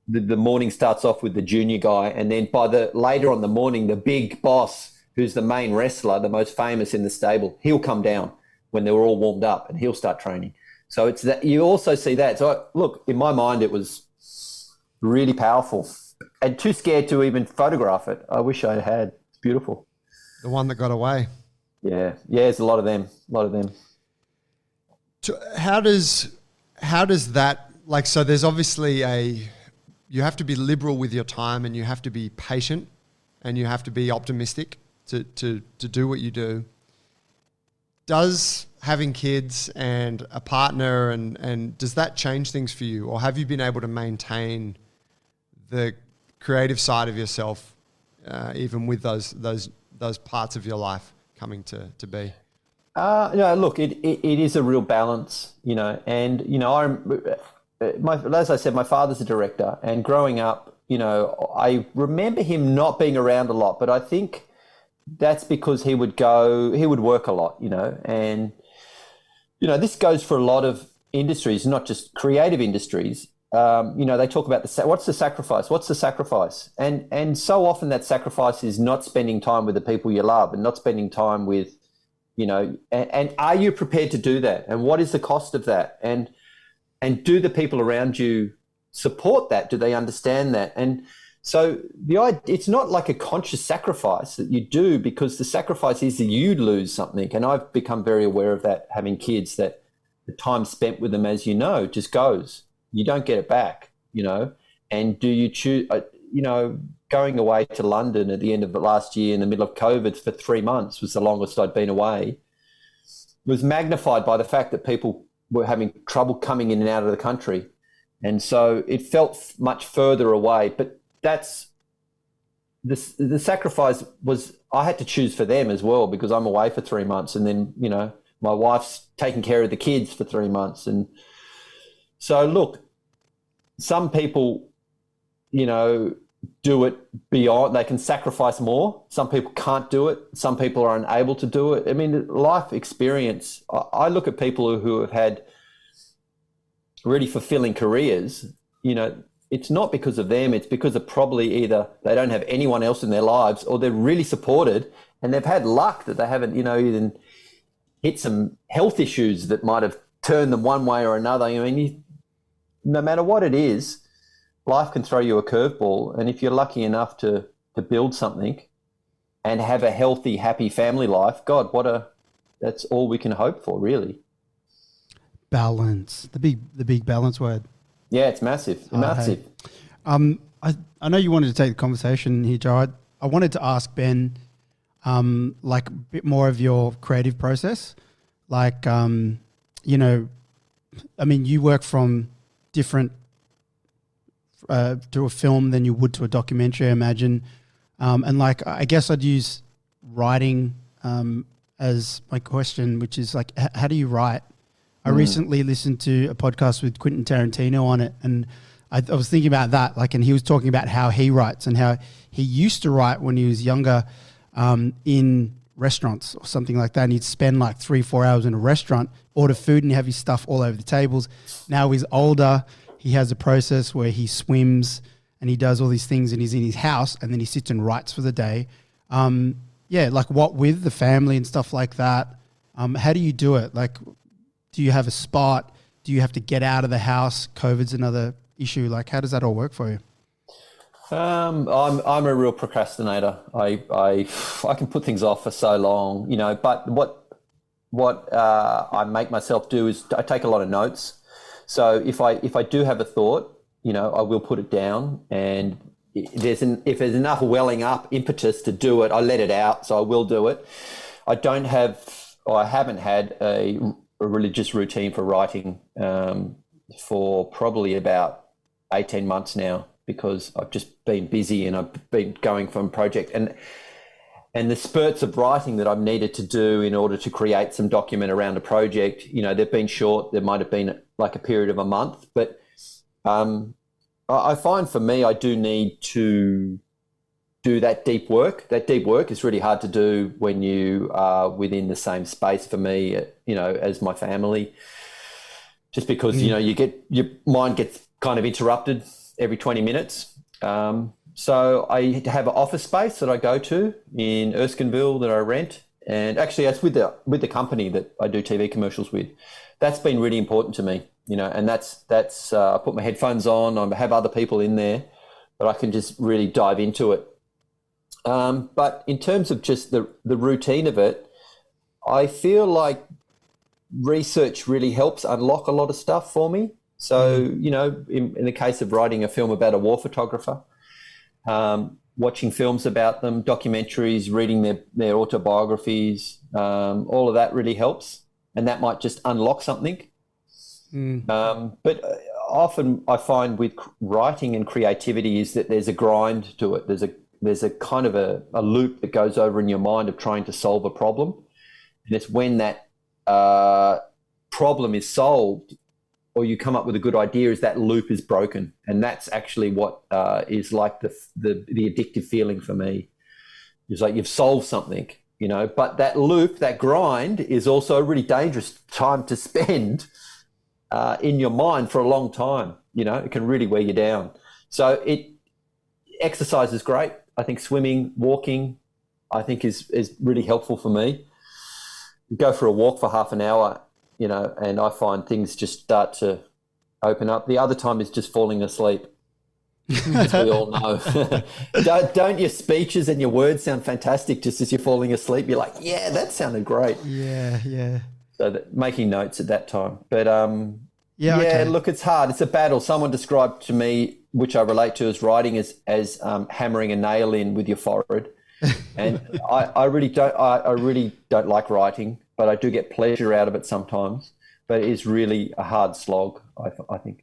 the morning starts off with the junior guy, and then by later on the morning, the big boss, who's the main wrestler, the most famous in the stable, he'll come down when they're all warmed up and he'll start training. So it's that you also see that. So look, in my mind, it was really powerful and too scared to even photograph it. I wish I had. It's beautiful. The one that got away. Yeah. There's a lot of them. How does that, like, so there's obviously you have to be liberal with your time, and you have to be patient, and you have to be optimistic to do what you do. Does having kids and a partner and does that change things for you, or have you been able to maintain the creative side of yourself even with those parts of your life? coming to be? Look, it is a real balance, and, as I said, my father's a director, and growing up, I remember him not being around a lot, but I think that's because he would work a lot, and, this goes for a lot of industries, not just creative industries. They talk about what's the sacrifice? What's the sacrifice? And so often that sacrifice is not spending time with the people you love and not spending time with, and are you prepared to do that? And what is the cost of that? And do the people around you support that? Do they understand that? And so it's not like a conscious sacrifice that you do, because the sacrifice is that you lose something. And I've become very aware of that, having kids, that the time spent with them, as just goes. You don't get it back, and do you choose, going away to London at the end of the last year in the middle of COVID for 3 months was the longest I'd been away, was magnified by the fact that people were having trouble coming in and out of the country. And so it felt much further away, but that's the sacrifice was, I had to choose for them as well, because I'm away for 3 months, and then, my wife's taking care of the kids for 3 months. And so look, some people, do it beyond, they can sacrifice more. Some people can't do it. Some people are unable to do it. I mean, life experience, I look at people who have had really fulfilling careers, it's not because of them. It's because of probably either they don't have anyone else in their lives, or they're really supported and they've had luck that they haven't, even hit some health issues that might have turned them one way or another. No matter what it is, life can throw you a curveball. And if you're lucky enough to build something and have a healthy, happy family life, God, that's all we can hope for, really. Balance, the big balance word. Yeah, it's massive. Massive. Hey. I know you wanted to take the conversation here, Joe. I wanted to ask Ben, like a bit more of your creative process. Like, you work from different to a film than you would to a documentary, I imagine. And like, I guess I'd use writing as my question, which is like, how do you write? I recently listened to a podcast with Quentin Tarantino on it, and I was thinking about that, like, and he was talking about how he writes and how he used to write when he was younger in restaurants or something like that, and he'd spend like 3-4 hours in a restaurant, order food, and have his stuff all over the tables. Now he's older, he has a process where he swims and he does all these things, and he's in his house, and then he sits and writes for the day. Like what with the family and stuff like that. How do you do it? Like, do you have a spot? Do you have to get out of the house? COVID's another what Like, how does that all work for you? I'm a real procrastinator. I can put things off for so long, but what I make myself do is I take a lot of notes. So if I do have a thought, I will put it down, and if there's enough welling up impetus to do it, I let it out. So I will do it. I haven't had a religious routine for writing for probably about 18 months now, because I've just been busy and I've been going from project and the spurts of writing that I've needed to do in order to create some document around a project, they've been short. There might have been like a period of a month, but I find for me, I do need to do that deep work. That deep work is really hard to do when you are within the same space, for me, as my family, just because, your mind gets kind of interrupted every 20 minutes. So I have an office space that I go to in Erskineville that I rent. And actually that's with the company that I do TV commercials with. That's been really important to me, and that's I put my headphones on, I have other people in there, but I can just really dive into it. But in terms of just the routine of it, I feel like research really helps unlock a lot of stuff for me. So, in the case of writing a film about a war photographer, watching films about them, documentaries, reading their autobiographies, all of that really helps. And that might just unlock something. But often I find with writing and creativity is that there's a grind to it. There's there's a kind of a loop that goes over in your mind of trying to solve a problem. And it's when that problem is solved or you come up with a good idea, is that loop is broken. And that's actually what is like the addictive feeling for me. It's like you've solved something, you know, but that loop, that grind is also a really dangerous time to spend in your mind for a long time. You know, it can really wear you down. So exercise is great. I think swimming, walking, I think is really helpful for me. Go for a walk for half an hour, you know, and I find things just start to open up. The other time is just falling asleep, as we all know. don't your speeches and your words sound fantastic just as you're falling asleep? You're like, yeah, that sounded great. Yeah. So making notes at that time. But okay. Look, it's hard. It's a battle. Someone described to me, which I relate to as writing, as hammering a nail in with your forehead. And I really don't like writing, but I do get pleasure out of it sometimes. But it is really a hard slog, I think.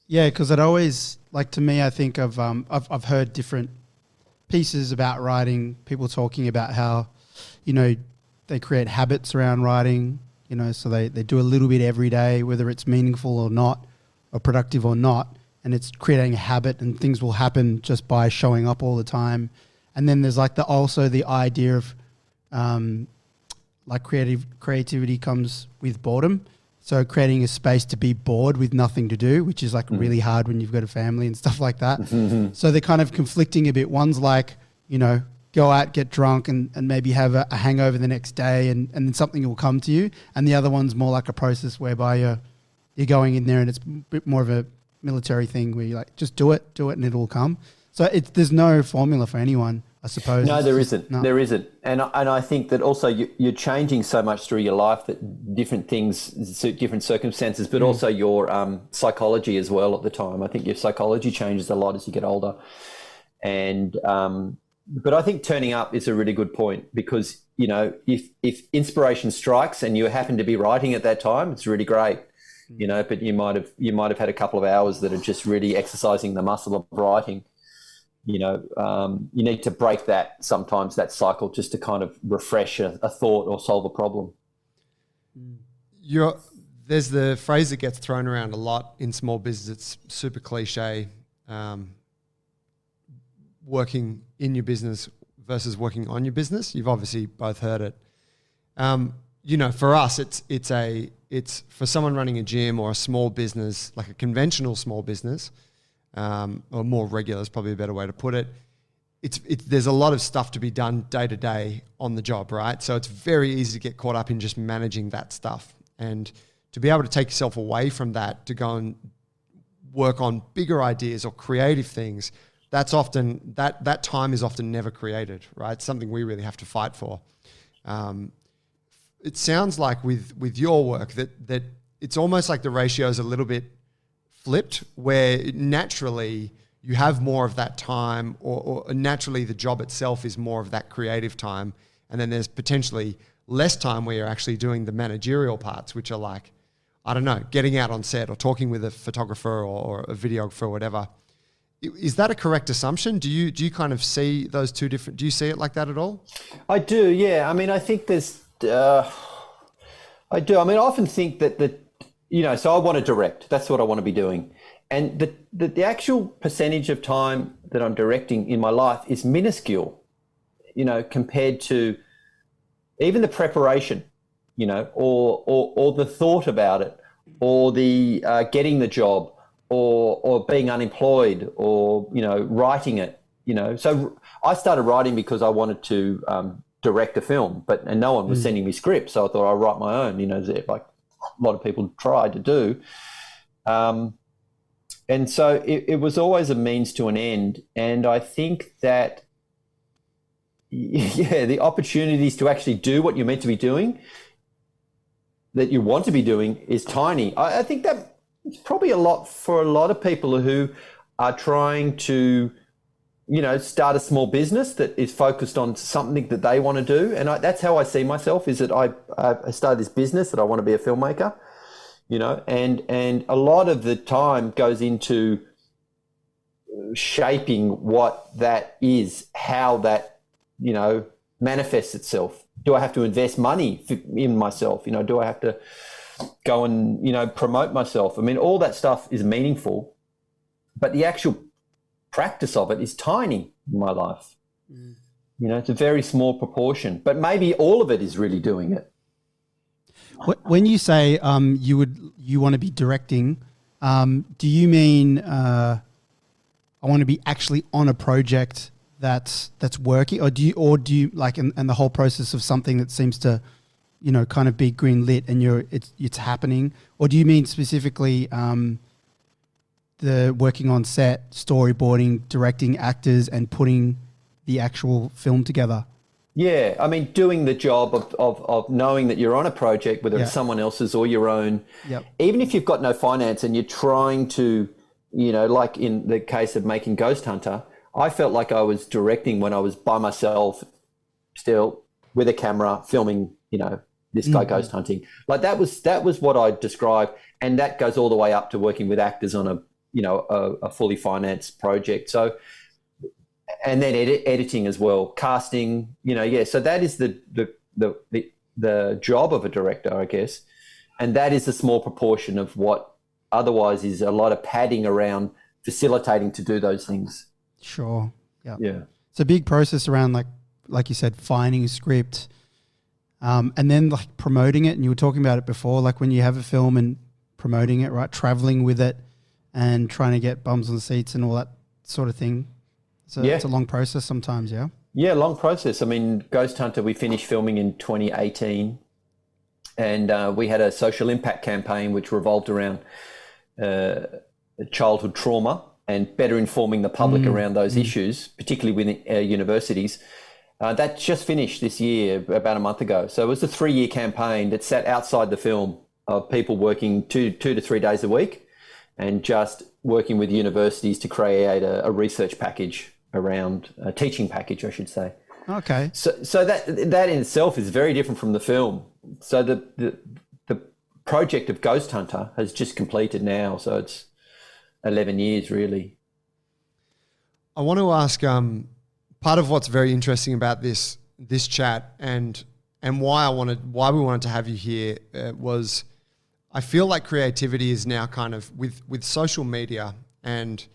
Yeah, because it always, like, to me, I think I've heard different pieces about writing, people talking about how, you know, they create habits around writing, you know, so they do a little bit every day, whether it's meaningful or not, or productive or not, and it's creating a habit, and things will happen just by showing up all the time. And then there's like also the idea of like creativity comes with boredom. So creating a space to be bored with nothing to do, which is like really hard when you've got a family and stuff like that. Mm-hmm. So they're kind of conflicting a bit. One's like, you know, go out, get drunk and maybe have a hangover the next day and then something will come to you. And the other one's more like a process whereby you're going in there and it's a bit more of a military thing where you're like, just do it and it will come. So there's no formula for anyone, I suppose. No, there isn't. No. There isn't. And I think that also you're changing so much through your life that different things suit different circumstances, but also your psychology as well at the time. I think your psychology changes a lot as you get older. And but I think turning up is a really good point because, you know, if inspiration strikes and you happen to be writing at that time, it's really great. You know, but you might have had a couple of hours that are just really exercising the muscle of writing. You know, you need to break that sometimes, that cycle, just to kind of refresh a thought or solve a problem. There's the phrase that gets thrown around a lot in small business. It's super cliche. Working in your business versus working on your business. You've obviously both heard it. You know, for us, it's for someone running a gym or a small business, like a conventional small business. Or more regular is probably a better way to put it. There's a lot of stuff to be done day to day on the job, right? So it's very easy to get caught up in just managing that stuff. And to be able to take yourself away from that to go and work on bigger ideas or creative things, that's often, that time is often never created, right? It's something we really have to fight for. It sounds like with your work that it's almost like the ratio is a little bit flipped, where naturally you have more of that time or naturally the job itself is more of that creative time. And then there's potentially less time where you're actually doing the managerial parts, which are like, I don't know, getting out on set or talking with a photographer or a videographer or whatever. Is that a correct assumption? Do you kind of see those two different, do you see it like that at all? I do, yeah. I mean, I think there's, I do. I mean, I often think that you know, so I want to direct. That's what I want to be doing. And the actual percentage of time that I'm directing in my life is minuscule, you know, compared to even the preparation, you know, or the thought about it, or the getting the job, or being unemployed, or, you know, writing it, you know. So I started writing because I wanted to direct a film, and no one was sending me scripts. So I thought I'd write my own, you know, like a lot of people try to do. And so it was always a means to an end. And I think that, yeah, the opportunities to actually do what you're meant to be doing, that you want to be doing, is tiny. I think that it's probably a lot for a lot of people who are trying to, you know, start a small business that is focused on something that they want to do. And that's how I see myself, is that I started this business that I want to be a filmmaker, you know, and a lot of the time goes into shaping what that is, how that, manifests itself. Do I have to invest money in myself? Do I have to go and, promote myself? I mean, all that stuff is meaningful, but the actual practice of it is tiny in my life. It's a very small proportion, but maybe all of it is really doing it. When you say you want to be directing, do you mean I want to be actually on a project that's working, or do you like and the whole process of something that seems to kind of be green lit and it's happening, or do you mean specifically the working on set, storyboarding, directing actors, and putting the actual film together? Yeah, I mean, doing the job of knowing that you're on a project, whether it's someone else's or your own, even if you've got no finance and you're trying to, like in the case of making Ghost Hunter, I felt like I was directing when I was by myself, still with a camera, filming, this guy ghost hunting. Like that was what I described, and that goes all the way up to working with actors on a fully financed project. So. And then editing as well, casting, So that is the job of a director, I guess, and that is a small proportion of what otherwise is a lot of padding around facilitating to do those things. Sure. Yeah. It's a big process around like you said, finding a script, and then like promoting it. And you were talking about it before, like when you have a film and promoting it, right? Traveling with it and trying to get bums on the seats and all that sort of thing. So it's a long process sometimes, yeah? Yeah, long process. I mean, Ghost Hunter, we finished filming in 2018, and we had a social impact campaign which revolved around childhood trauma and better informing the public around those issues, particularly within universities. That just finished this year, about a month ago. So it was a 3-year campaign that sat outside the film of people working two to 3 days a week and just working with universities to create a research package around a teaching package, I should say. Okay. So that in itself is very different from the film. So the project of Ghost Hunter has just completed now, so it's 11 years really. I want to ask part of what's very interesting about this chat and why we wanted to have you here was I feel like creativity is now kind of with social media and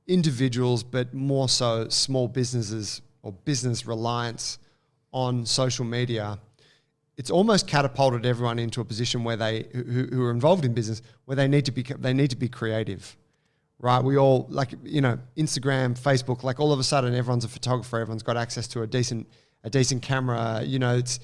individuals, but more so small businesses or business reliance on social media. It's almost catapulted everyone into a position where who are involved in business where they need to be creative, right? We all Instagram, Facebook, like all of a sudden everyone's a photographer, everyone's got access to a decent camera. It's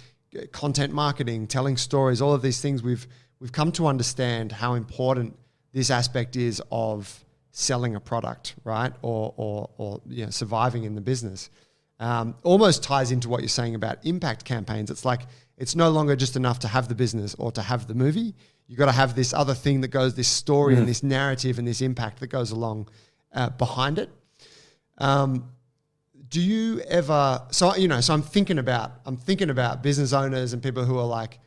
content marketing, telling stories, all of these things. We've come to understand how important this aspect is of selling a product, right? Or surviving in the business. Almost ties into what you're saying about impact campaigns. It's like, it's no longer just enough to have the business or to have the movie. You got to have this other thing that goes, this story and this narrative and this impact that goes along behind it. Do you ever, so I'm thinking about business owners and people who are like,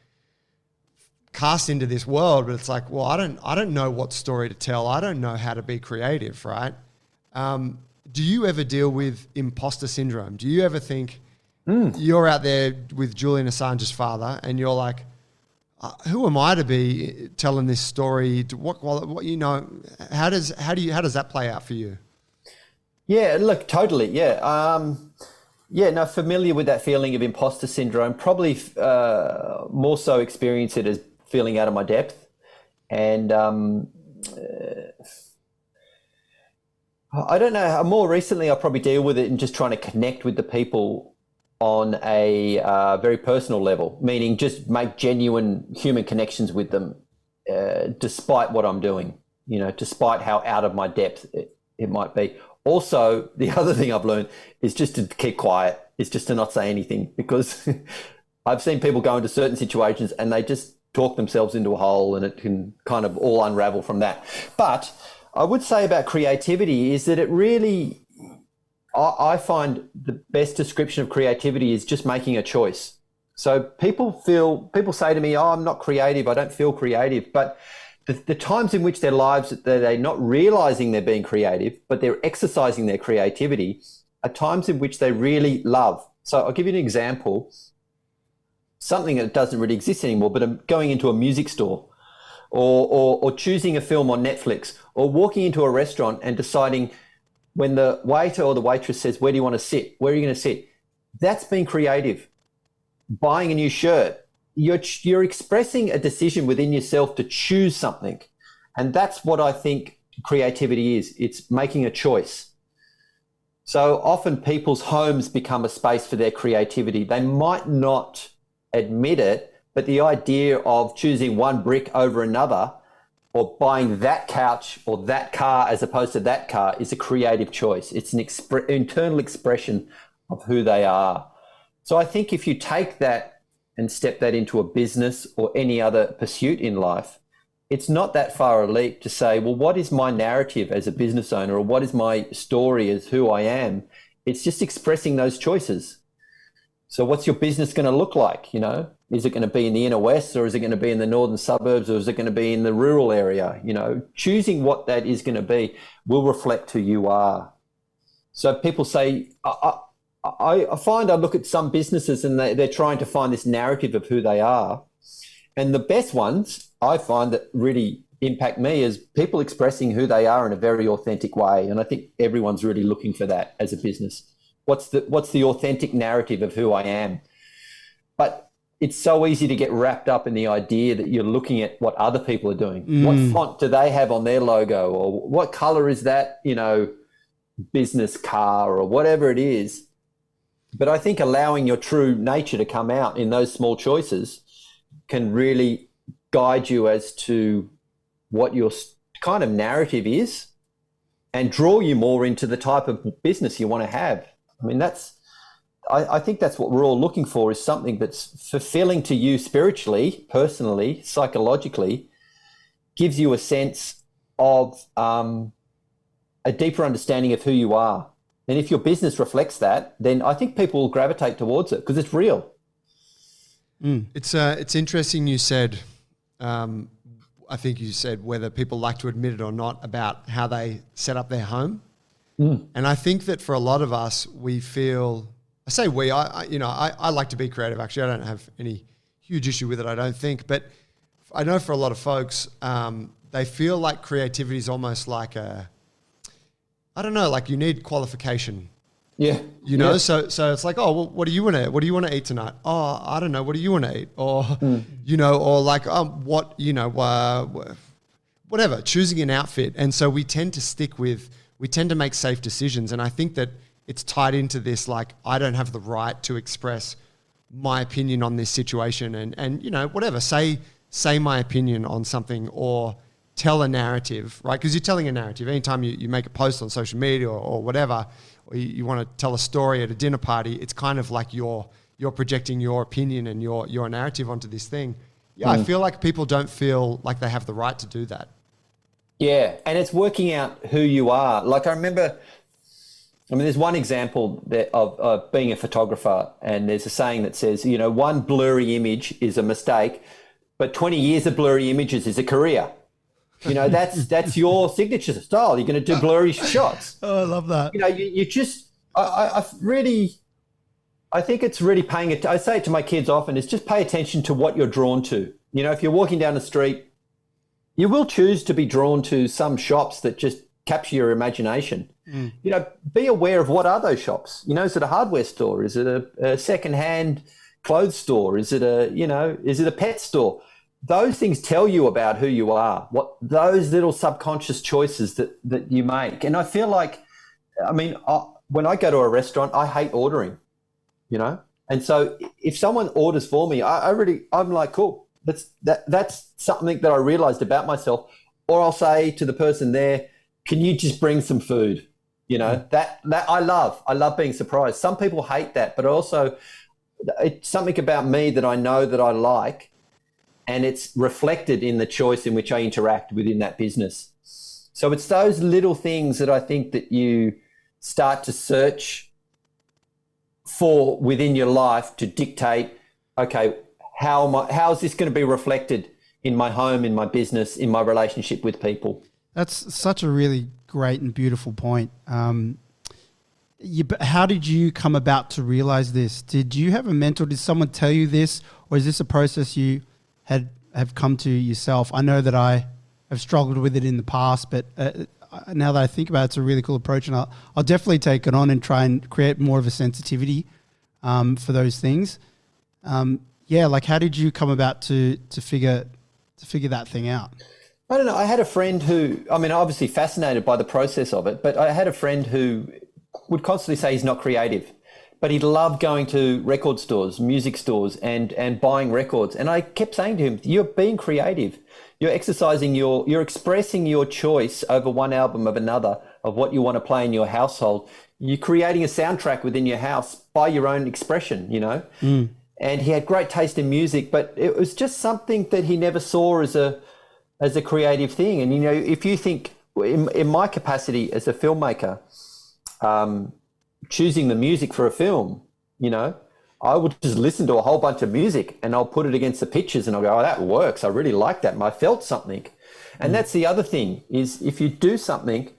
cast into this world, but it's like, well, I don't know what story to tell. I don't know how to be creative, right? Do you ever deal with imposter syndrome? Do you ever think you're out there with Julian Assange's father and you're like, who am I to be telling this story? How does that play out for you? Yeah, look, totally. Yeah. Familiar with that feeling of imposter syndrome, probably more so experience it as feeling out of my depth. And I don't know, more recently I probably deal with it in just trying to connect with the people on a very personal level, meaning just make genuine human connections with them despite what I'm doing, despite how out of my depth it might be. Also, the other thing I've learned is just to keep quiet, is just to not say anything, because I've seen people go into certain situations and they just talk themselves into a hole and it can kind of all unravel from that. But I would say about creativity is that it really, I find the best description of creativity is just making a choice. So people say to me, oh, I'm not creative, I don't feel creative. But the times in which their lives that they're not realizing they're being creative, but they're exercising their creativity, are times in which they really love. So I'll give you an example, something that doesn't really exist anymore, but I'm going into a music store or choosing a film on Netflix or walking into a restaurant and deciding when the waiter or the waitress says, where do you want to sit? Where are you going to sit? That's being creative. Buying a new shirt. You're expressing a decision within yourself to choose something. And that's what I think creativity is. It's making a choice. So often people's homes become a space for their creativity. They might not admit it, but the idea of choosing one brick over another or buying that couch or that car as opposed to that car is a creative choice. It's an internal expression of who they are. So I think if you take that and step that into a business or any other pursuit in life, it's not that far a leap to say, well, what is my narrative as a business owner, or what is my story as who I am? It's just expressing those choices. So what's your business going to look like? You know, is it going to be in the inner west, or is it going to be in the northern suburbs, or is it going to be in the rural area? You know, choosing what that is going to be will reflect who you are. So people say, I find I look at some businesses and they're trying to find this narrative of who they are. And the best ones I find that really impact me is people expressing who they are in a very authentic way. And I think everyone's really looking for that as a business. What's the authentic narrative of who I am? But it's so easy to get wrapped up in the idea that you're looking at what other people are doing. What font do they have on their logo? Or what color is that, you know, business car or whatever it is? But I think allowing your true nature to come out in those small choices can really guide you as to what your kind of narrative is and draw you more into the type of business you want to have. I mean, I think that's what we're all looking for, is something that's fulfilling to you spiritually, personally, psychologically, gives you a sense of a deeper understanding of who you are. And if your business reflects that, then I think people will gravitate towards it because it's real. It's interesting you said, I think you said whether people like to admit it or not, about how they set up their home. And I think that for a lot of us, we feel, I say we, I like to be creative. Actually, I don't have any huge issue with it, I don't think. But I know for a lot of folks, they feel like creativity is almost like like you need qualification. Yeah. You know, so it's like, oh, well, what do you want to eat tonight? Oh, I don't know. What do you want to eat? Or, you know, or like, whatever, choosing an outfit. And so we tend to make safe decisions. And I think that it's tied into this, like, I don't have the right to express my opinion on this situation and you know, whatever, say my opinion on something or tell a narrative, right? Because you're telling a narrative. Anytime you make a post on social media or whatever, or you want to tell a story at a dinner party, it's kind of like you're projecting your opinion and your narrative onto this thing. Yeah, I feel like people don't feel like they have the right to do that. Yeah, and it's working out who you are. Like there's one example of being a photographer, and there's a saying that says, you know, one blurry image is a mistake, but 20 years of blurry images is a career. You know, that's your signature style. You're going to do blurry shots. Oh, I love that. You know, you just, I think it's really I say it to my kids often, is just pay attention to what you're drawn to. You know, if you're walking down the street, you will choose to be drawn to some shops that just capture your imagination. You know, be aware of what are those shops. You know, is it a hardware store? Is it a secondhand clothes store? Is it a pet store? Those things tell you about who you are, what those little subconscious choices that you make. And I feel like, when I go to a restaurant, I hate ordering, you know? And so if someone orders for me, I'm like, cool, that's something that I realized about myself. Or I'll say to the person there, can you just bring some food? You know, that I love being surprised. Some people hate that, but also it's something about me that I know that I like. And it's reflected in the choice in which I interact within that business. So it's those little things that I think that you start to search for within your life to dictate, okay, how is this going to be reflected in my home, in my business, in my relationship with people. That's such a really great and beautiful point. But how did you come about to realize this? Did you have a mentor? Did someone tell you this, or is this a process you have come to yourself? I know that I have struggled with it in the past, but now that I think about it, it's a really cool approach, and I'll definitely take it on and try and create more of a sensitivity for those things. Like how did you come about to figure that thing out? I don't know. I had a friend who, I mean, obviously fascinated by the process of it, but I had a friend who would constantly say he's not creative, but he loved going to record stores, music stores, and buying records. And I kept saying to him, you're being creative. You're exercising you're expressing your choice over one album of another of what you want to play in your household. You're creating a soundtrack within your house by your own expression, you know? Mm. And he had great taste in music, but it was just something that he never saw as a creative thing. And, you know, if you think in my capacity as a filmmaker, choosing the music for a film, you know, I would just listen to a whole bunch of music and I'll put it against the pictures and I'll go, oh, that works. I really like that. And I felt something. And that's the other thing is if you do something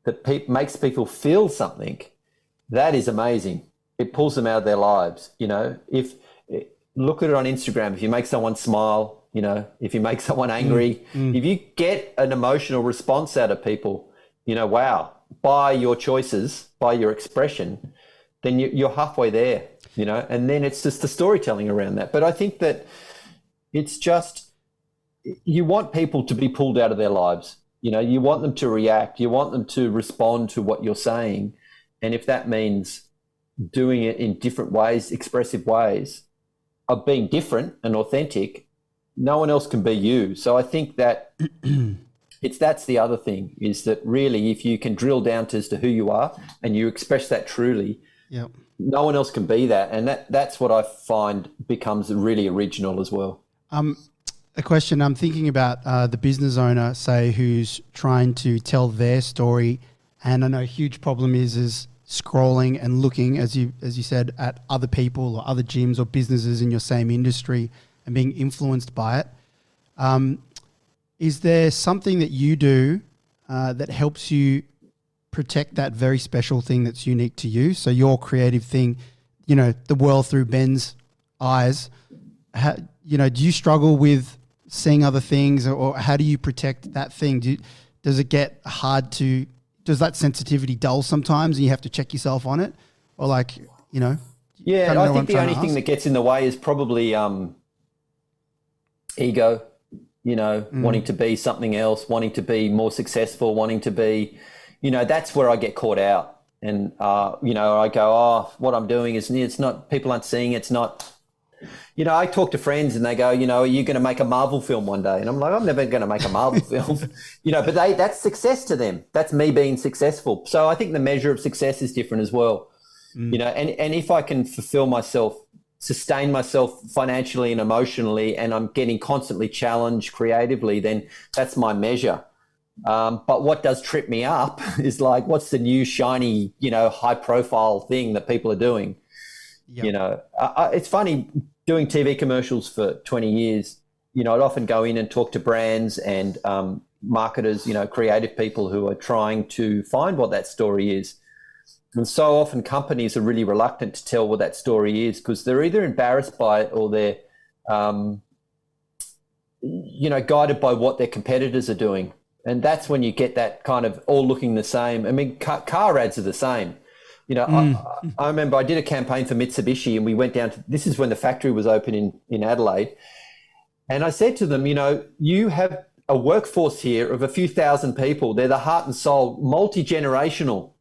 that makes people feel something, that is amazing. It pulls them out of their lives. You know, look at it on Instagram. If you make someone smile, you know, if you make someone angry, if you get an emotional response out of people, you know, wow, by your choices, by your expression, then you're halfway there, you know, and then it's just the storytelling around that. But I think that it's just, you want people to be pulled out of their lives. You know, you want them to react, you want them to respond to what you're saying. And if that means doing it in different ways, expressive ways of being different and authentic, no one else can be you. So I think that that's the other thing is that really, if you can drill down as to who you are and you express that truly, yep, no one else can be that. And that's what I find becomes really original as well. A question I'm thinking about the business owner, say, who's trying to tell their story. And I know a huge problem is scrolling and looking, as you said, at other people or other gyms or businesses in your same industry and being influenced by it. Is there something that you do that helps you protect that very special thing that's unique to you? So your creative thing, you know, the world through Ben's eyes, you know, do you struggle with seeing other things, or how do you protect that thing? Does it get hard to, does that sensitivity dull sometimes and you have to check yourself on it? Or like, you know? Yeah, I think the only thing that gets in the way is probably ego, you know, wanting to be something else, wanting to be more successful, wanting to be, you know, that's where I get caught out. And, you know, I go, oh, what I'm doing is, it's not, people aren't seeing it's not, you know, I talk to friends and they go, you know, are you going to make a Marvel film one day? And I'm like, I'm never going to make a Marvel film, you know, but that's success to them. That's me being successful. So I think the measure of success is different as well, you know, and if I can fulfill myself, sustain myself financially and emotionally, and I'm getting constantly challenged creatively, then that's my measure. But what does trip me up is like, what's the new shiny, you know, high profile thing that people are doing? Yep. You know, it's funny doing TV commercials for 20 years. You know, I'd often go in and talk to brands and marketers, you know, creative people who are trying to find what that story is. And so often companies are really reluctant to tell what that story is because they're either embarrassed by it or they're, you know, guided by what their competitors are doing. And that's when you get that kind of all looking the same. I mean, car ads are the same. You know, I remember I did a campaign for Mitsubishi and we went down to, this is when the factory was open in Adelaide. And I said to them, you know, you have a workforce here of a few thousand people. They're the heart and soul, multi-generational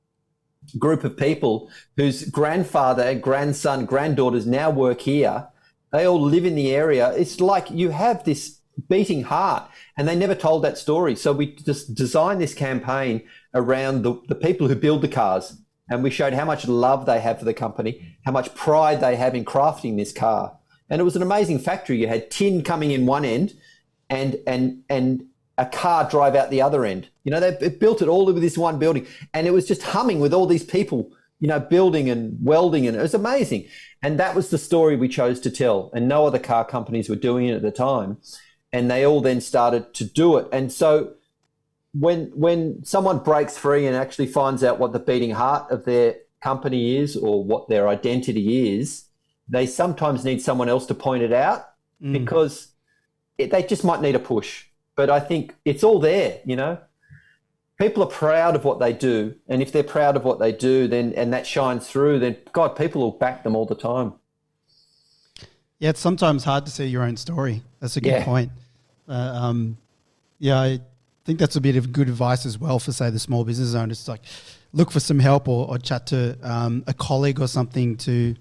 group of people whose grandfather, grandson, granddaughters now work here. They all live in the area. It's like you have this beating heart, and they never told that story. So we just designed this campaign around the people who build the cars. And we showed how much love they have for the company, how much pride they have in crafting this car. And it was an amazing factory. You had tin coming in one end and a car drive out the other end. You know, they built it all over this one building. And it was just humming with all these people, you know, building and welding. And it was amazing. And that was the story we chose to tell. And no other car companies were doing it at the time. and they all then started to do it. And so when someone breaks free and actually finds out what the beating heart of their company is or what their identity is, they sometimes need someone else to point it out because they just might need a push. But I think it's all there, you know. People are proud of what they do, and if they're proud of what they do, then and that shines through, then God, people will back them all the time. Yeah, it's sometimes hard to see your own story. That's a good point. I think that's a bit of good advice as well for, say, the small business owners. It's like look for some help or chat to a colleague or something to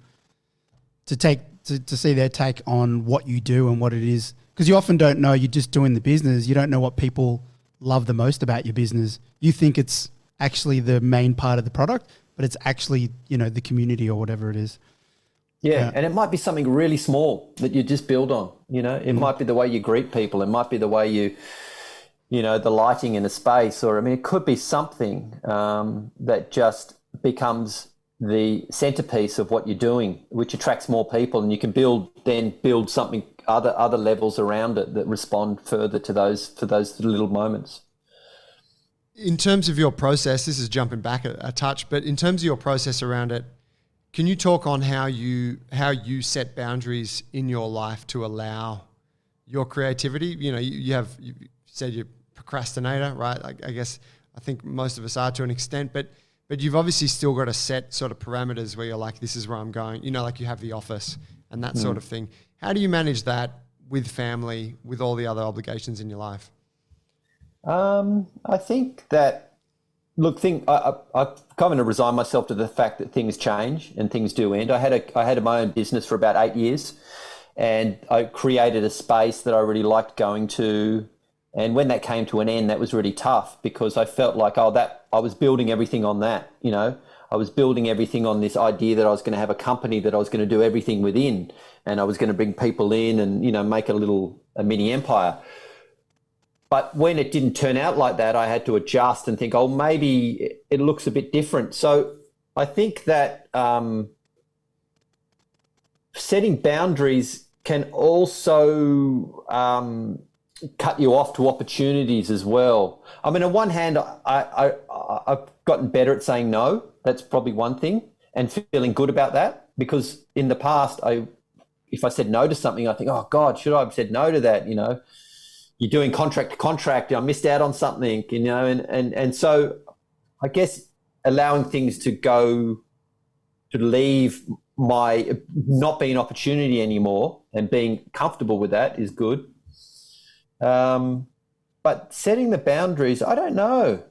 see their take on what you do and what it is. Because you often don't know, you're just doing the business. You don't know what people love the most about your business. You think it's actually the main part of the product, but it's actually, you know, the community or whatever it is. Yeah, and it might be something really small that you just build on, you know. It might be the way you greet people. It might be the way you know, the lighting in a space, or, I mean, it could be something that just becomes the centerpiece of what you're doing, which attracts more people, and you can build something, other levels around it that respond further to those little moments. In terms of your process, this is jumping back a touch, but in terms of your process around it, can you talk on how you set boundaries in your life to allow your creativity? You know, you said you're a procrastinator, right? I think most of us are to an extent, but you've obviously still got to set sort of parameters where you're like, this is where I'm going. You know, like you have the office and that sort of thing. How do you manage that with family, with all the other obligations in your life? I think that, I've kind of resigned myself to the fact that things change and things do end. I had my own business for about 8 years, and I created a space that I really liked going to. And when that came to an end, that was really tough because I felt like, I was building everything on that, you know. I was building everything on this idea that I was going to have a company that I was going to do everything within, and I was going to bring people in and, you know, make a mini empire. But when it didn't turn out like that, I had to adjust and think, maybe it looks a bit different. So I think that setting boundaries can also cut you off to opportunities as well. I mean, on one hand, I've gotten better at saying no. That's probably one thing, and feeling good about that, because in the past, if I said no to something, I think, oh God, should I have said no to that? You know, you're doing contract to contract. I missed out on something, you know, and so I guess allowing things to leave my not being an opportunity anymore and being comfortable with that is good. But setting the boundaries, I don't know.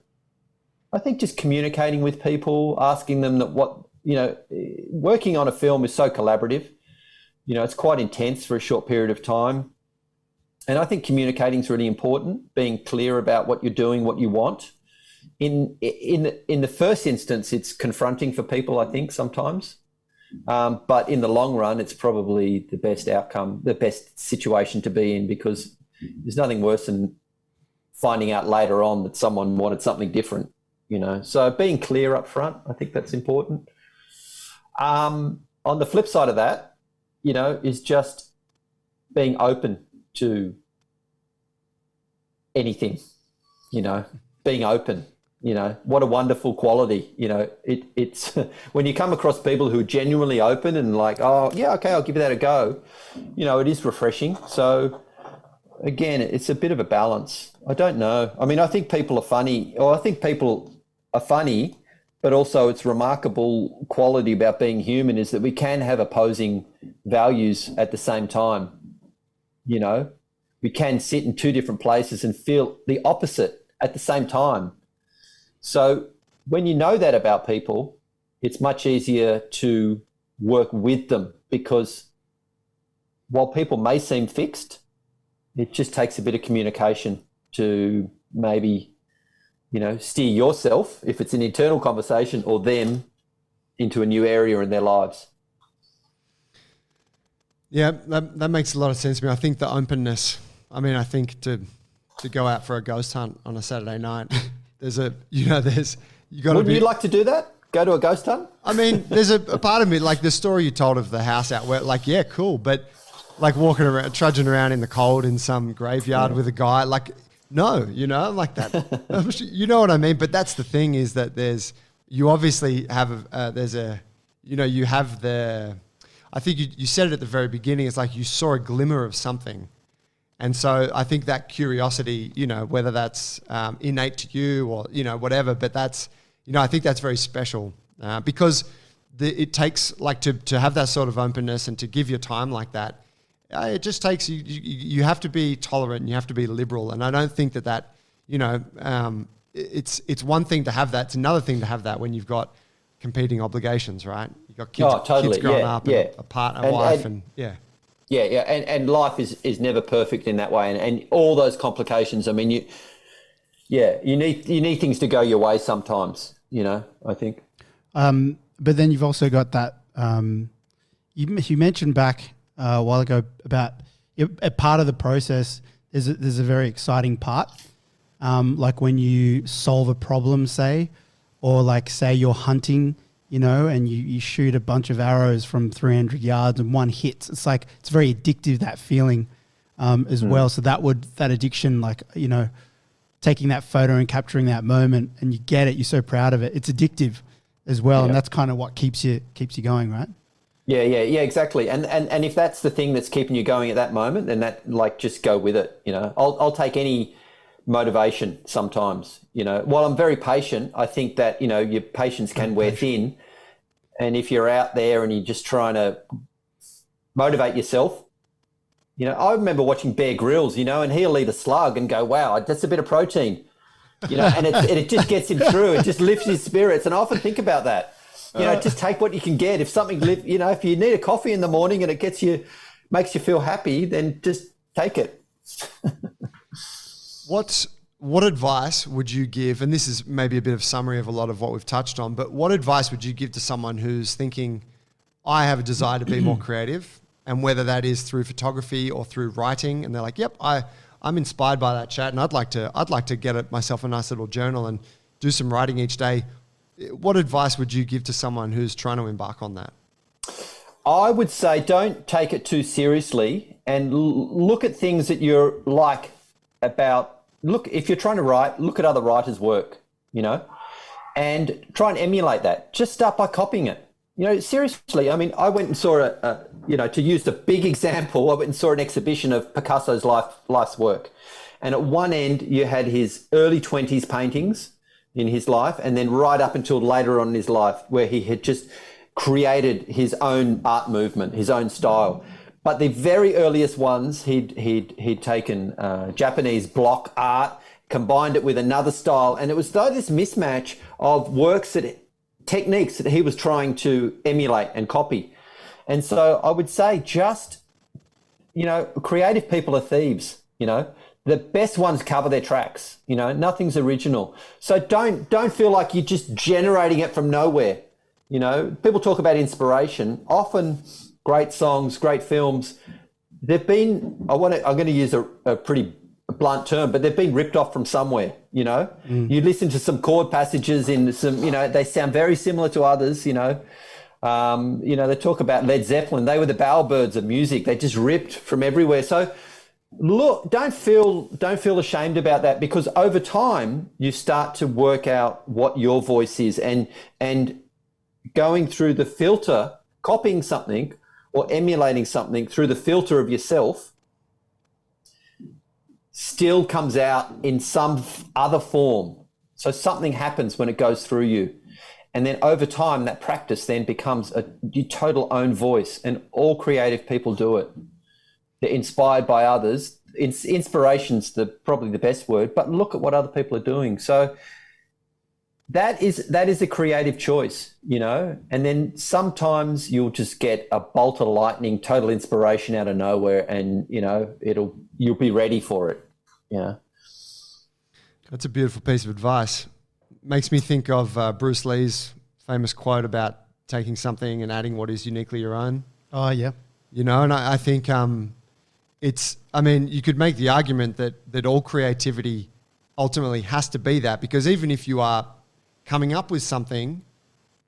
I think just communicating with people, asking them working on a film is so collaborative. You know, it's quite intense for a short period of time. And I think communicating is really important, being clear about what you're doing, what you want. In the first instance, it's confronting for people, I think, sometimes. But in the long run, it's probably the best outcome, the best situation to be in, because there's nothing worse than finding out later on that someone wanted something different, you know. So being clear up front, I think that's important. On the flip side of that, you know, is just being open to anything, you know, being open, you know, what a wonderful quality, you know. It's when you come across people who are genuinely open and like, oh yeah, okay, I'll give that a go, you know, it is refreshing. So again, it's a bit of a balance. I don't know. I mean, I think people are funny, but also it's remarkable quality about being human is that we can have opposing values at the same time. You know, we can sit in two different places and feel the opposite at the same time. So when you know that about people, it's much easier to work with them, because while people may seem fixed, it just takes a bit of communication to maybe, you know, steer yourself, if it's an internal conversation, or them into a new area in their lives. Yeah, that makes a lot of sense to me. I think the openness, I think to go out for a ghost hunt on a Saturday night, Wouldn't you like to do that? Go to a ghost hunt? I mean, there's a part of me, like the story you told of the house out where, like, yeah, cool. But like walking around, trudging around in the cold in some graveyard with a guy. Like, no, like that. You know what I mean? But that's the thing is that you obviously have, you have I think you said it at the very beginning. It's like you saw a glimmer of something. And so I think that curiosity, whether that's innate to you or, whatever, but that's, I think that's very special because it takes like to have that sort of openness and to give your time like that. It just takes you have to be tolerant and you have to be liberal. And I don't think that it's one thing to have that. It's another thing to have that when you've got competing obligations, right? You've got kids growing up, and a partner, wife, and yeah. Yeah, and life is never perfect in that way, and all those complications. I mean, you need things to go your way sometimes. I think. But then you've also got that. You mentioned back a while ago about a part of the process. There's a very exciting part, like when you solve a problem, say, or like say you're hunting. And you shoot a bunch of arrows from 300 yards and one hits. It's like, it's very addictive, that feeling as well. So that addiction, like, taking that photo and capturing that moment and you get it, you're so proud of it. It's addictive as well. Yeah. And that's kind of what keeps you going, right? Yeah, exactly. And if that's the thing that's keeping you going at that moment, then that just go with it. I'll take any motivation sometimes. While I'm very patient, I think that your patience can wear thin, and if you're out there and you're just trying to motivate yourself, I remember watching Bear Grylls, and he'll eat a slug and go, wow, that's a bit of protein, and it just gets him through. It just lifts his spirits, and I often think about that. Just take what you can get. If something if you need a coffee in the morning and it makes you feel happy, then just take it. What advice would you give, and this is maybe a bit of summary of a lot of what we've touched on, but what advice would you give to someone who's thinking, I have a desire to be more creative, and whether that is through photography or through writing, and they're like, yep, I'm inspired by that chat, and I'd like to get myself a nice little journal and do some writing each day. What advice would you give to someone who's trying to embark on that? I would say don't take it too seriously and look at things that you're like about. Look, if you're trying to write, look at other writers' work, and try and emulate that. Just start by copying it. Seriously, I mean, I went and saw to use the big example, I went and saw an exhibition of Picasso's life's work. And at one end, you had his early 20s paintings in his life, and then right up until later on in his life, where he had just created his own art movement, his own style. But the very earliest ones, he'd taken Japanese block art, combined it with another style, and it was this mismatch of techniques that he was trying to emulate and copy. And so I would say just, creative people are thieves. The best ones cover their tracks. Nothing's original. So don't feel like you're just generating it from nowhere. People talk about inspiration. Often great songs, great films, I'm going to use a pretty blunt term, but they've been ripped off from somewhere, You listen to some chord passages in some, they sound very similar to others, they talk about Led Zeppelin. They were the bowerbirds of music. They just ripped from everywhere. So look, don't feel ashamed about that, because over time you start to work out what your voice is, and going through the filter, copying something or emulating something through the filter of yourself still comes out in some other form. So something happens when it goes through you. And then over time, that practice then becomes your total own voice, and all creative people do it. They're inspired by others. Inspiration's probably the best word, but look at what other people are doing. So that is a creative choice, and then sometimes you'll just get a bolt of lightning, total inspiration out of nowhere, and you'll be ready for it. That's a beautiful piece of advice. Makes me think of Bruce Lee's famous quote about taking something and adding what is uniquely your own. Oh yeah. And I think you could make the argument that all creativity ultimately has to be that, because even if you are coming up with something,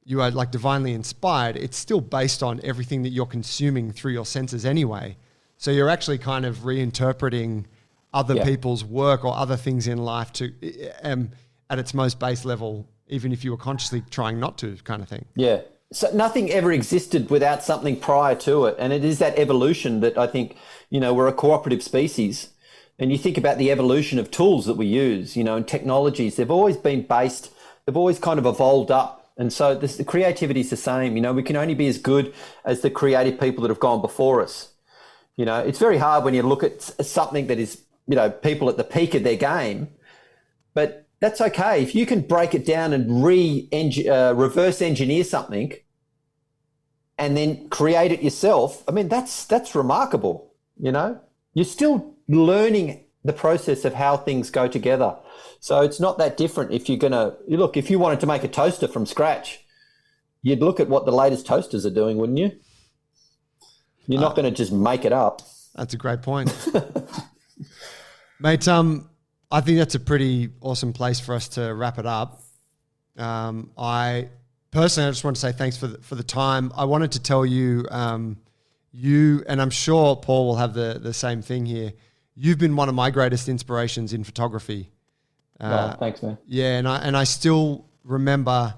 you are like divinely inspired, it's still based on everything that you're consuming through your senses anyway. So you're actually kind of reinterpreting other people's work or other things in life to at its most base level, even if you were consciously trying not to, kind of thing. Yeah. So nothing ever existed without something prior to it. And it is that evolution that I think, we're a cooperative species. And you think about the evolution of tools that we use, and technologies, they've always been based, they've always kind of evolved up. And so the creativity is the same. We can only be as good as the creative people that have gone before us. It's very hard when you look at something that is, people at the peak of their game, but that's okay. If you can break it down and reverse engineer something and then create it yourself, I mean, that's remarkable. You're still learning the process of how things go together. So it's not that different. If if you wanted to make a toaster from scratch, you'd look at what the latest toasters are doing, wouldn't you? You're not going to just make it up. That's a great point. Mate, I think that's a pretty awesome place for us to wrap it up. I just want to say thanks for the time. I wanted to tell you, you, and I'm sure Paul will have the same thing here, you've been one of my greatest inspirations in photography. Thanks, man. Yeah, and I still remember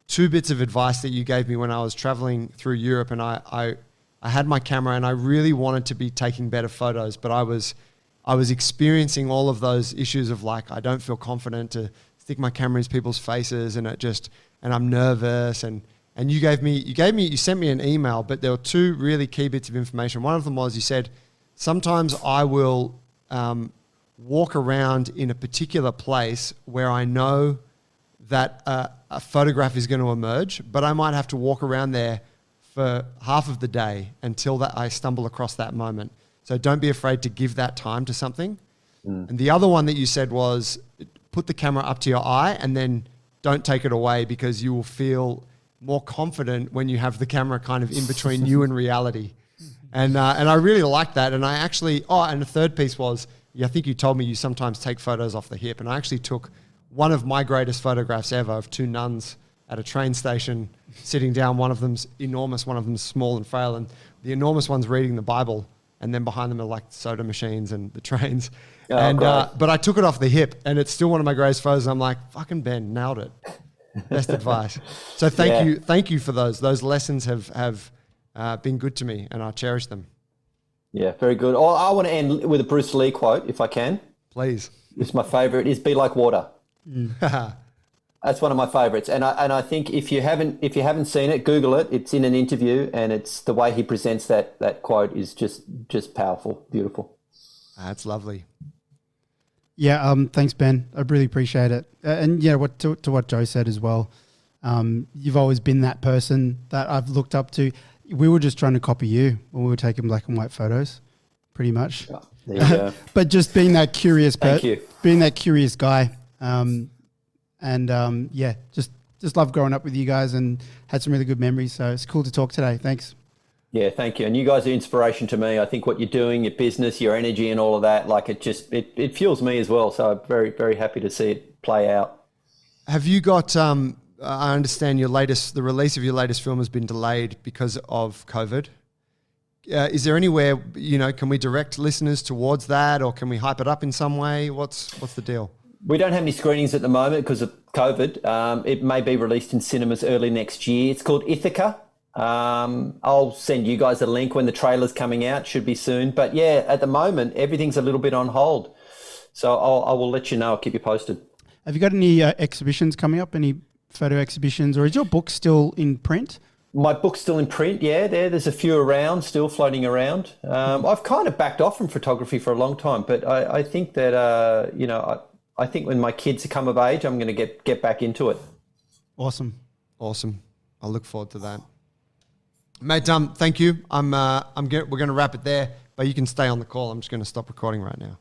2 bits of advice that you gave me when I was traveling through Europe, and I had my camera and I really wanted to be taking better photos, but I was experiencing all of those issues of like, I don't feel confident to stick my camera in people's faces, and I'm nervous, and you sent me an email, but there were 2 really key bits of information. One of them was, you said, sometimes I will walk around in a particular place where I know that a photograph is going to emerge, but I might have to walk around there for half of the day until that I stumble across that moment. So don't be afraid to give that time to something. And the other one that you said was, put the camera up to your eye and then don't take it away, because you will feel more confident when you have the camera kind of in between you and reality. And I really like that. And I actually, and the third piece was, I think you told me you sometimes take photos off the hip. And I actually took one of my greatest photographs ever of 2 nuns at a train station sitting down. One of them's enormous, one of them's small and frail. And the enormous one's reading the Bible. And then behind them are like soda machines and the trains. But I took it off the hip, and it's still one of my greatest photos. And I'm like, fucking Ben, nailed it. Best advice. So thank you for those. Those lessons have been good to me, and I cherish them. Yeah, very good. I want to end with a Bruce Lee quote, if I can. Please. It's my favorite. Is be like water. That's one of my favorites. And I think if you haven't seen it, Google it. It's in an interview, and it's the way he presents that quote is just powerful, beautiful. That's lovely. Yeah, thanks, Ben. I really appreciate it. And yeah, to what Joe said as well. You've always been that person that I've looked up to. We were just trying to copy you when we were taking black and white photos, pretty much. Oh, there you go. But just being that curious, being that curious guy. Just love growing up with you guys and had some really good memories. So it's cool to talk today. Thanks. Yeah, thank you. And you guys are inspiration to me. I think what you're doing, your business, your energy and all of that, like it fuels me as well. So I'm very, very happy to see it play out. Have you got, I understand the release of your latest film has been delayed because of COVID. Is there anywhere, can we direct listeners towards that, or can we hype it up in some way? What's the deal? We don't have any screenings at the moment because of COVID. It may be released in cinemas early next year. It's called Ithaca. I'll send you guys a link when the trailer's coming out. Should be soon. But yeah, at the moment, everything's a little bit on hold. So I will let you know. I'll keep you posted. Have you got any exhibitions coming up? Any photo exhibitions? Or is your book still in print? My book's still in print, yeah. There's a few around, still floating around. I've kind of backed off from photography for a long time, but I think that, I think when my kids come of age, I'm going to get back into it. Awesome. I look forward to that. Mate, thank you. We're going to wrap it there, but you can stay on the call. I'm just going to stop recording right now.